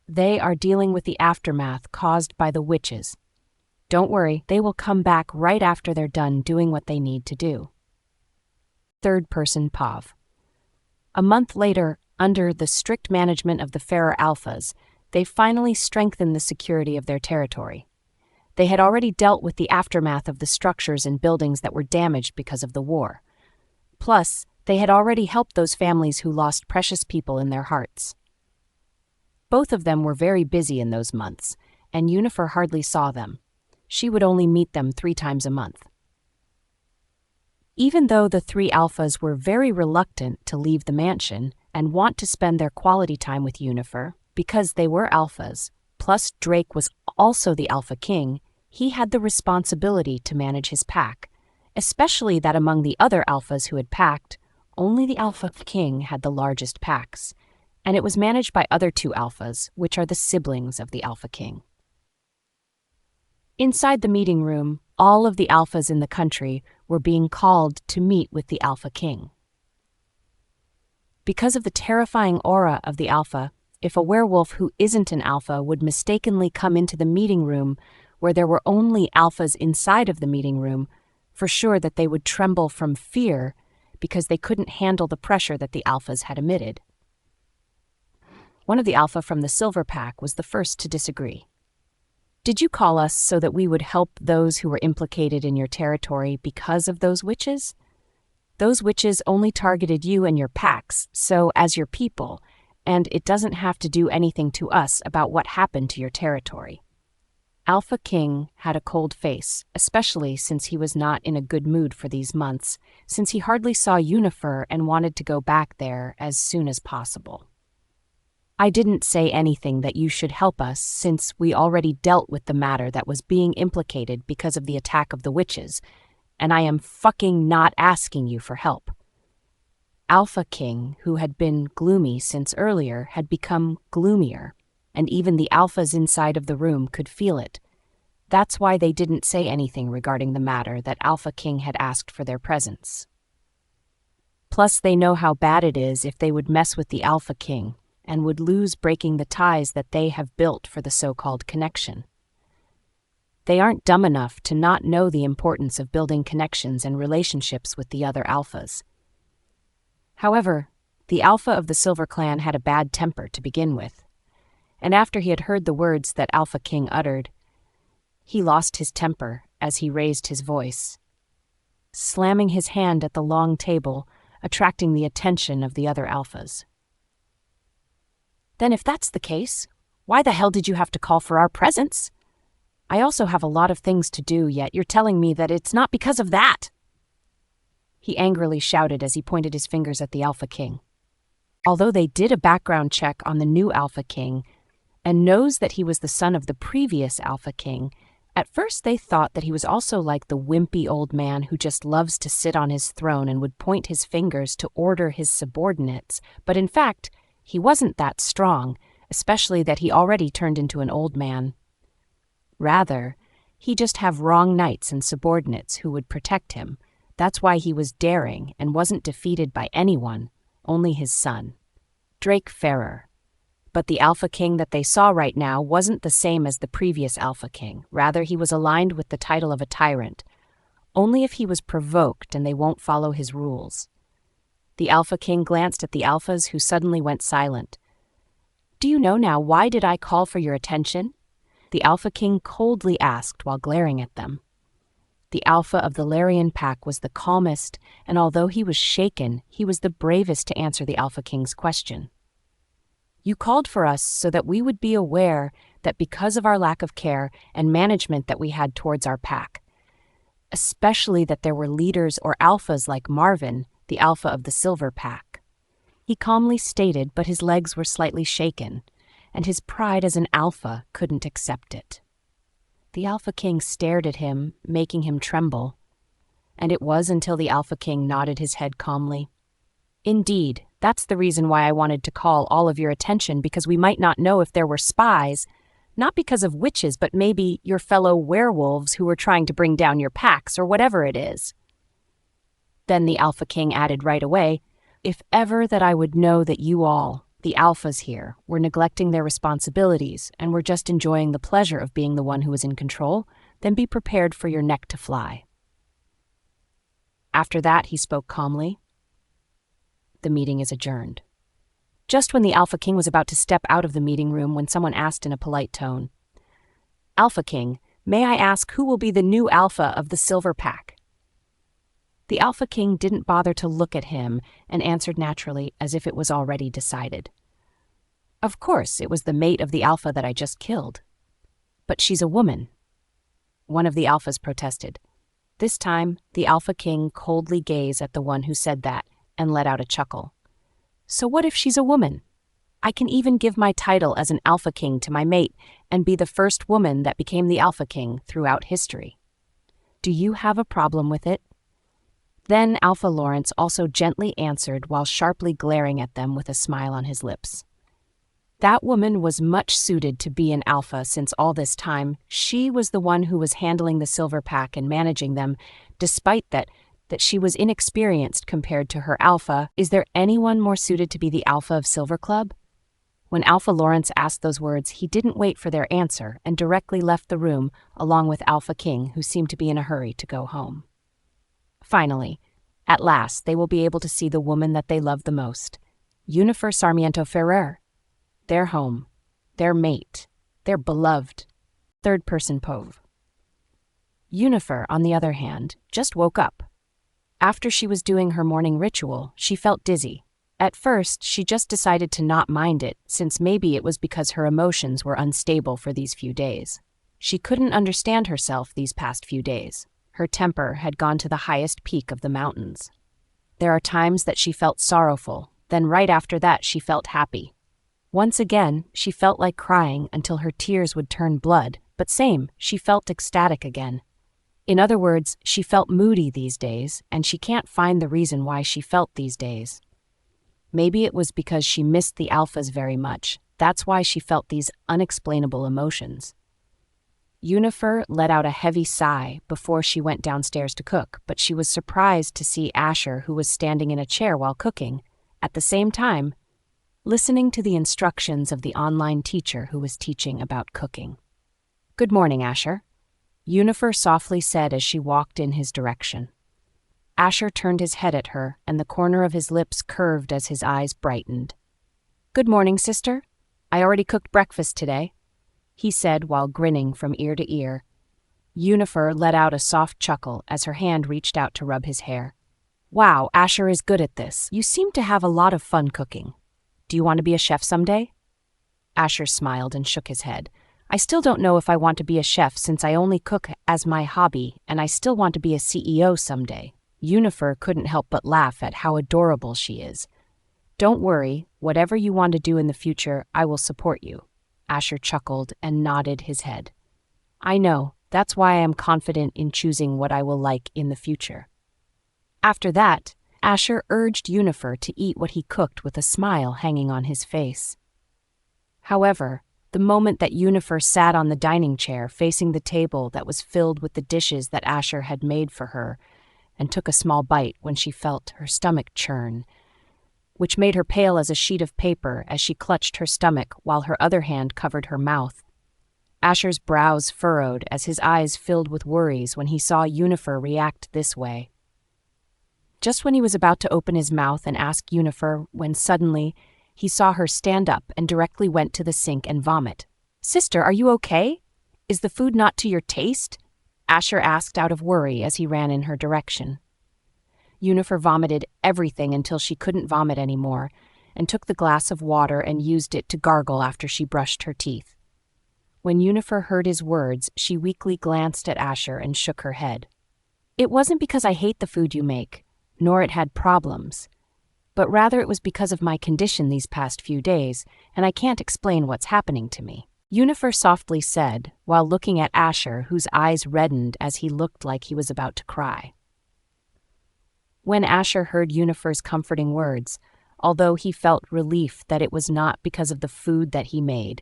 They are dealing with the aftermath caused by the witches. Don't worry, they will come back right after they're done doing what they need to do. Third person Pav. A month later, under the strict management of the Fairer Alphas, they finally strengthened the security of their territory. They had already dealt with the aftermath of the structures and buildings that were damaged because of the war. Plus, they had already helped those families who lost precious people in their hearts. Both of them were very busy in those months, and Yunifer hardly saw them. She would only meet them 3 times a month. Even though the 3 alphas were very reluctant to leave the mansion and want to spend their quality time with Yunifer, because they were alphas, plus Drake was also the Alpha King, he had the responsibility to manage his pack, especially that among the other alphas who had packed, only the Alpha King had the largest packs, and it was managed by other 2 alphas, which are the siblings of the Alpha King. Inside the meeting room, all of the alphas in the country were being called to meet with the Alpha King. Because of the terrifying aura of the alpha, if a werewolf who isn't an alpha would mistakenly come into the meeting room where there were only alphas inside of the meeting room, for sure that they would tremble from fear because they couldn't handle the pressure that the alphas had emitted. One of the alpha from the silver pack was the first to disagree. Did you call us so that we would help those who were implicated in your territory because of those witches? Those witches only targeted you and your packs, so as your people, and it doesn't have to do anything to us about what happened to your territory. Alpha King had a cold face, especially since he was not in a good mood for these months, since he hardly saw Yunifer and wanted to go back there as soon as possible. I didn't say anything that you should help us since we already dealt with the matter that was being implicated because of the attack of the witches, and I am fucking not asking you for help. Alpha King, who had been gloomy since earlier, had become gloomier, and even the alphas inside of the room could feel it. That's why they didn't say anything regarding the matter that Alpha King had asked for their presence. Plus, they know how bad it is if they would mess with the Alpha King, and would lose breaking the ties that they have built for the so-called connection. They aren't dumb enough to not know the importance of building connections and relationships with the other alphas. However, the alpha of the Silver Clan had a bad temper to begin with, and after he had heard the words that Alpha King uttered, he lost his temper as he raised his voice, slamming his hand at the long table, attracting the attention of the other alphas. Then if that's the case, why the hell did you have to call for our presence? I also have a lot of things to do, yet you're telling me that it's not because of that. He angrily shouted as he pointed his fingers at the Alpha King. Although they did a background check on the new Alpha King and knows that he was the son of the previous Alpha King, at first they thought that he was also like the wimpy old man who just loves to sit on his throne and would point his fingers to order his subordinates, but in fact, he wasn't that strong, especially that he already turned into an old man. Rather, he just have wrong knights and subordinates who would protect him, That's why he was daring and wasn't defeated by anyone, only his son, Drake Ferrer. But the Alpha King that they saw right now wasn't the same as the previous Alpha King. Rather, he was aligned with the title of a tyrant, only if he was provoked and they won't follow his rules. The Alpha King glanced at the Alphas, who suddenly went silent. "Do you know now why did I call for your attention?" The Alpha King coldly asked while glaring at them. The Alpha of the Larian pack was the calmest, and although he was shaken, he was the bravest to answer the Alpha King's question. "You called for us so that we would be aware that because of our lack of care and management that we had towards our pack, especially that there were leaders or alphas like Marvin, the Alpha of the Silver Pack." He calmly stated, but his legs were slightly shaken, and his pride as an alpha couldn't accept it. The Alpha King stared at him, making him tremble, and it was until the Alpha King nodded his head calmly. "Indeed, that's the reason why I wanted to call all of your attention, because we might not know if there were spies, not because of witches, but maybe your fellow werewolves who were trying to bring down your packs or whatever it is." Then the Alpha King added right away, "If ever that I would know that you all, the alphas here, were neglecting their responsibilities and were just enjoying the pleasure of being the one who was in control, then be prepared for your neck to fly." After that, he spoke calmly. "The meeting is adjourned." Just when the Alpha King was about to step out of the meeting room, when someone asked in a polite tone, "Alpha King, may I ask who will be the new Alpha of the Silver Pack?" The Alpha King didn't bother to look at him and answered naturally, as if it was already decided. "Of course, it was the mate of the Alpha that I just killed." "But she's a woman." One of the Alphas protested. This time, the Alpha King coldly gazed at the one who said that and let out a chuckle. "So what if she's a woman? I can even give my title as an Alpha King to my mate and be the first woman that became the Alpha King throughout history. Do you have a problem with it?" Then Alpha Lawrence also gently answered while sharply glaring at them with a smile on his lips. That woman was much suited to be an alpha, since all this time she was the one who was handling the Silver Pack and managing them, despite that she was inexperienced compared to her alpha. Is there anyone more suited to be the Alpha of Silver Club? When Alpha Lawrence asked those words, he didn't wait for their answer and directly left the room along with Alpha King, who seemed to be in a hurry to go home. Finally, at last, they will be able to see the woman that they love the most, Yunifer Sarmiento Ferrer. Their home, their mate, their beloved, third-person POV. Yunifer, on the other hand, just woke up. After she was doing her morning ritual, she felt dizzy. At first, she just decided to not mind it, since maybe it was because her emotions were unstable for these few days. She couldn't understand herself these past few days. Her temper had gone to the highest peak of the mountains. There are times that she felt sorrowful, then right after that she felt happy. Once again, she felt like crying until her tears would turn blood, but she felt ecstatic again. In other words, she felt moody these days, and she can't find the reason why she felt these days. Maybe it was because she missed the alphas very much. That's why she felt these unexplainable emotions. Yunifer let out a heavy sigh before she went downstairs to cook, but she was surprised to see Asher, who was standing in a chair while cooking, at the same time, listening to the instructions of the online teacher who was teaching about cooking. "Good morning, Asher," Yunifer softly said as she walked in his direction. Asher turned his head at her, and the corner of his lips curved as his eyes brightened. "Good morning, sister. I already cooked breakfast today," he said while grinning from ear to ear. Yunifer let out a soft chuckle as her hand reached out to rub his hair. "Wow, Asher is good at this. You seem to have a lot of fun cooking. Do you want to be a chef someday?" Asher smiled and shook his head. "I still don't know if I want to be a chef, since I only cook as my hobby, and I still want to be a CEO someday." Yunifer couldn't help but laugh at how adorable she is. "Don't worry, whatever you want to do in the future, I will support you." Asher chuckled and nodded his head. "I know, that's why I am confident in choosing what I will like in the future." After that, Asher urged Yunifer to eat what he cooked with a smile hanging on his face. However, the moment that Yunifer sat on the dining chair facing the table that was filled with the dishes that Asher had made for her, and took a small bite when she felt her stomach churn, which made her pale as a sheet of paper as she clutched her stomach while her other hand covered her mouth. Asher's brows furrowed as his eyes filled with worries when he saw Yunifer react this way. Just when he was about to open his mouth and ask Yunifer, when suddenly he saw her stand up and directly went to the sink and vomit. "Sister, are you okay? Is the food not to your taste?" Asher asked out of worry as he ran in her direction. Yunifer vomited everything until she couldn't vomit anymore and took the glass of water and used it to gargle after she brushed her teeth. When Yunifer heard his words, she weakly glanced at Asher and shook her head. "It wasn't because I hate the food you make, nor it had problems, but rather it was because of my condition these past few days, and I can't explain what's happening to me," Yunifer softly said, while looking at Asher, whose eyes reddened as he looked like he was about to cry. When Asher heard Yunifer's comforting words, although he felt relief that it was not because of the food that he made,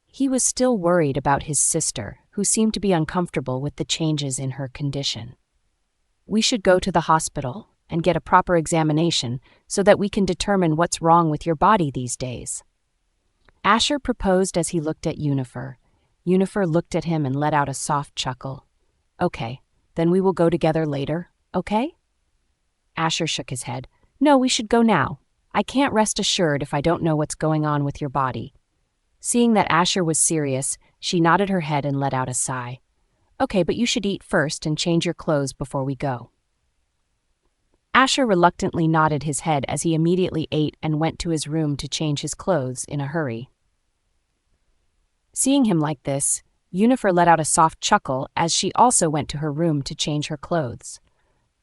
he was still worried about his sister, who seemed to be uncomfortable with the changes in her condition. "We should go to the hospital and get a proper examination so that we can determine what's wrong with your body these days," Asher proposed as he looked at Yunifer. Yunifer looked at him and let out a soft chuckle. "Okay, then we will go together later, okay?" Asher shook his head. "No, we should go now. I can't rest assured if I don't know what's going on with your body." Seeing that Asher was serious, she nodded her head and let out a sigh. "Okay, but you should eat first and change your clothes before we go." Asher reluctantly nodded his head as he immediately ate and went to his room to change his clothes in a hurry. Seeing him like this, Yunifer let out a soft chuckle as she also went to her room to change her clothes.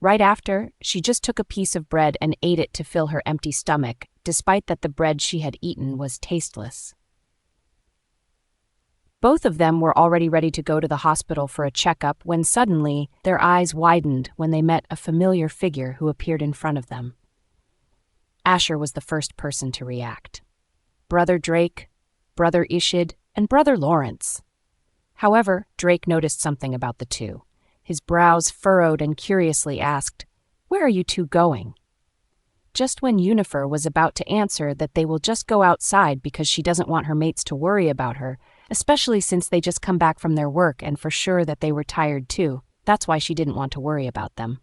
Right after, she just took a piece of bread and ate it to fill her empty stomach, despite that the bread she had eaten was tasteless. Both of them were already ready to go to the hospital for a checkup when suddenly their eyes widened when they met a familiar figure who appeared in front of them. Asher was the first person to react. Brother Drake, Brother Ishid, and Brother Lawrence. However, Drake noticed something about the two. His brows furrowed and curiously asked, "Where are you two going?" Just when Yunifer was about to answer that they will just go outside because she doesn't want her mates to worry about her, especially since they just come back from their work and for sure that they were tired too. That's why she didn't want to worry about them.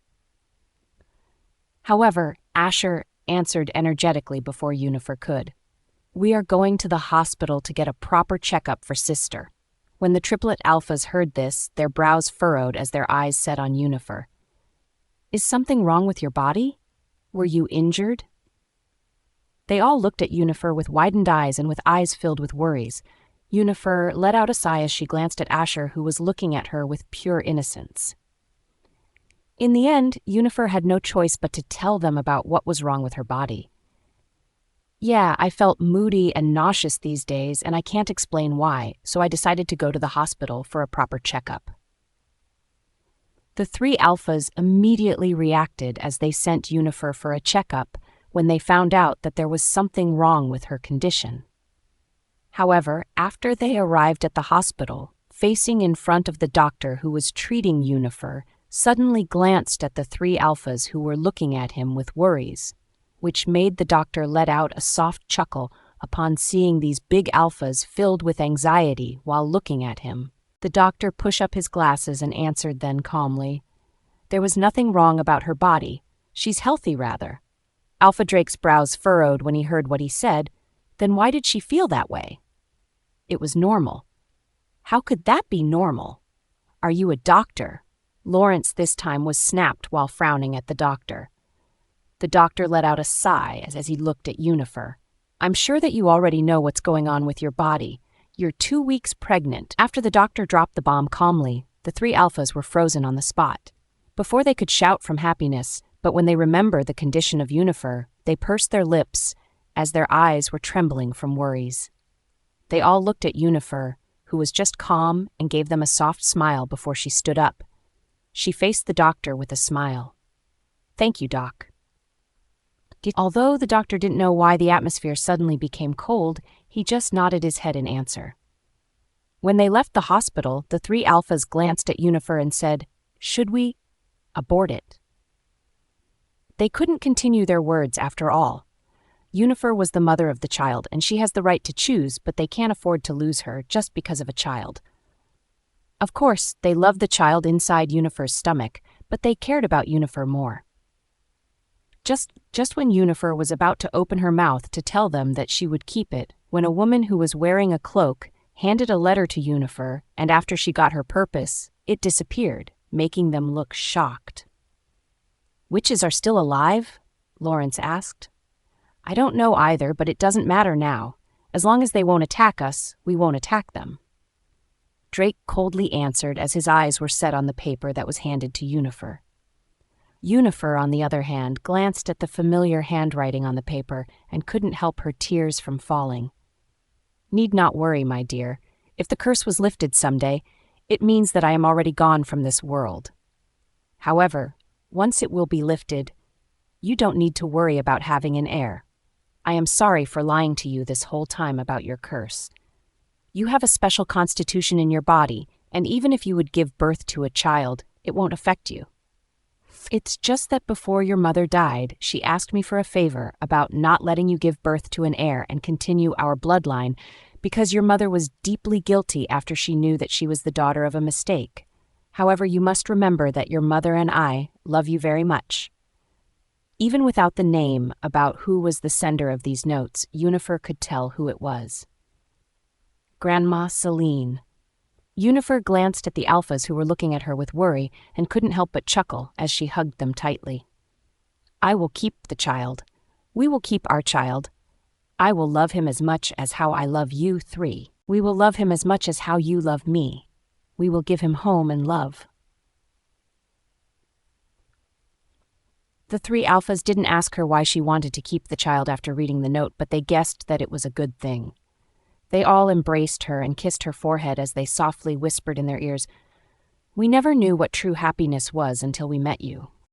However, Asher answered energetically before Yunifer could. "We are going to the hospital to get a proper checkup for sister." When the triplet alphas heard this, their brows furrowed as their eyes set on Yunifer. "Is something wrong with your body? Were you injured?" They all looked at Yunifer with widened eyes and with eyes filled with worries. Yunifer let out a sigh as she glanced at Asher, who was looking at her with pure innocence. In the end, Yunifer had no choice but to tell them about what was wrong with her body. "Yeah, I felt moody and nauseous these days, and I can't explain why, so I decided to go to the hospital for a proper checkup." The three alphas immediately reacted as they sent Yunifer for a checkup when they found out that there was something wrong with her condition. However, after they arrived at the hospital, facing in front of the doctor who was treating Yunifer, suddenly glanced at the three alphas who were looking at him with worries, which made the doctor let out a soft chuckle upon seeing these big alphas filled with anxiety while looking at him. The doctor pushed up his glasses and answered then calmly, "There was nothing wrong about her body. She's healthy, rather." Alpha Drake's brows furrowed when he heard what he said. Then why did she feel that way? It was normal. How could that be normal? "Are you a doctor?" Lawrence this time was snapped while frowning at the doctor. The doctor let out a sigh as he looked at Yunifer. "I'm sure that you already know what's going on with your body. You're 2 weeks pregnant." After the doctor dropped the bomb calmly, the three alphas were frozen on the spot. Before they could shout from happiness, but when they remembered the condition of Yunifer, they pursed their lips as their eyes were trembling from worries. They all looked at Yunifer, who was just calm and gave them a soft smile before she stood up. She faced the doctor with a smile. "Thank you, Doc." Although the doctor didn't know why the atmosphere suddenly became cold, he just nodded his head in answer. When they left the hospital, the three alphas glanced at Yunifer and said, "Should we abort it?" They couldn't continue their words after all. Yunifer was the mother of the child, and she has the right to choose, but they can't afford to lose her just because of a child. Of course, they loved the child inside Yunifer's stomach, but they cared about Yunifer more. Just when Yunifer was about to open her mouth to tell them that she would keep it, when a woman who was wearing a cloak handed a letter to Yunifer, and after she got her purpose, it disappeared, making them look shocked. "Witches are still alive?" Lawrence asked. "I don't know either, but it doesn't matter now. As long as they won't attack us, we won't attack them." Drake coldly answered as his eyes were set on the paper that was handed to Yunifer. Yunifer, on the other hand, glanced at the familiar handwriting on the paper and couldn't help her tears from falling. "Need not worry, my dear. If the curse was lifted someday, it means that I am already gone from this world. However, once it will be lifted, you don't need to worry about having an heir. I am sorry for lying to you this whole time about your curse. You have a special constitution in your body, and even if you would give birth to a child, it won't affect you. It's just that before your mother died, she asked me for a favor about not letting you give birth to an heir and continue our bloodline because your mother was deeply guilty after she knew that she was the daughter of a mistake. However, you must remember that your mother and I love you very much." Even without the name about who was the sender of these notes, Yunifer could tell who it was. Grandma Celine. Yunifer glanced at the alphas who were looking at her with worry and couldn't help but chuckle as she hugged them tightly. "I will keep the child. We will keep our child. I will love him as much as how I love you three. We will love him as much as how you love me. We will give him home and love." The three alphas didn't ask her why she wanted to keep the child after reading the note, but they guessed that it was a good thing. They all embraced her and kissed her forehead as they softly whispered in their ears, "We never knew what true happiness was until we met you."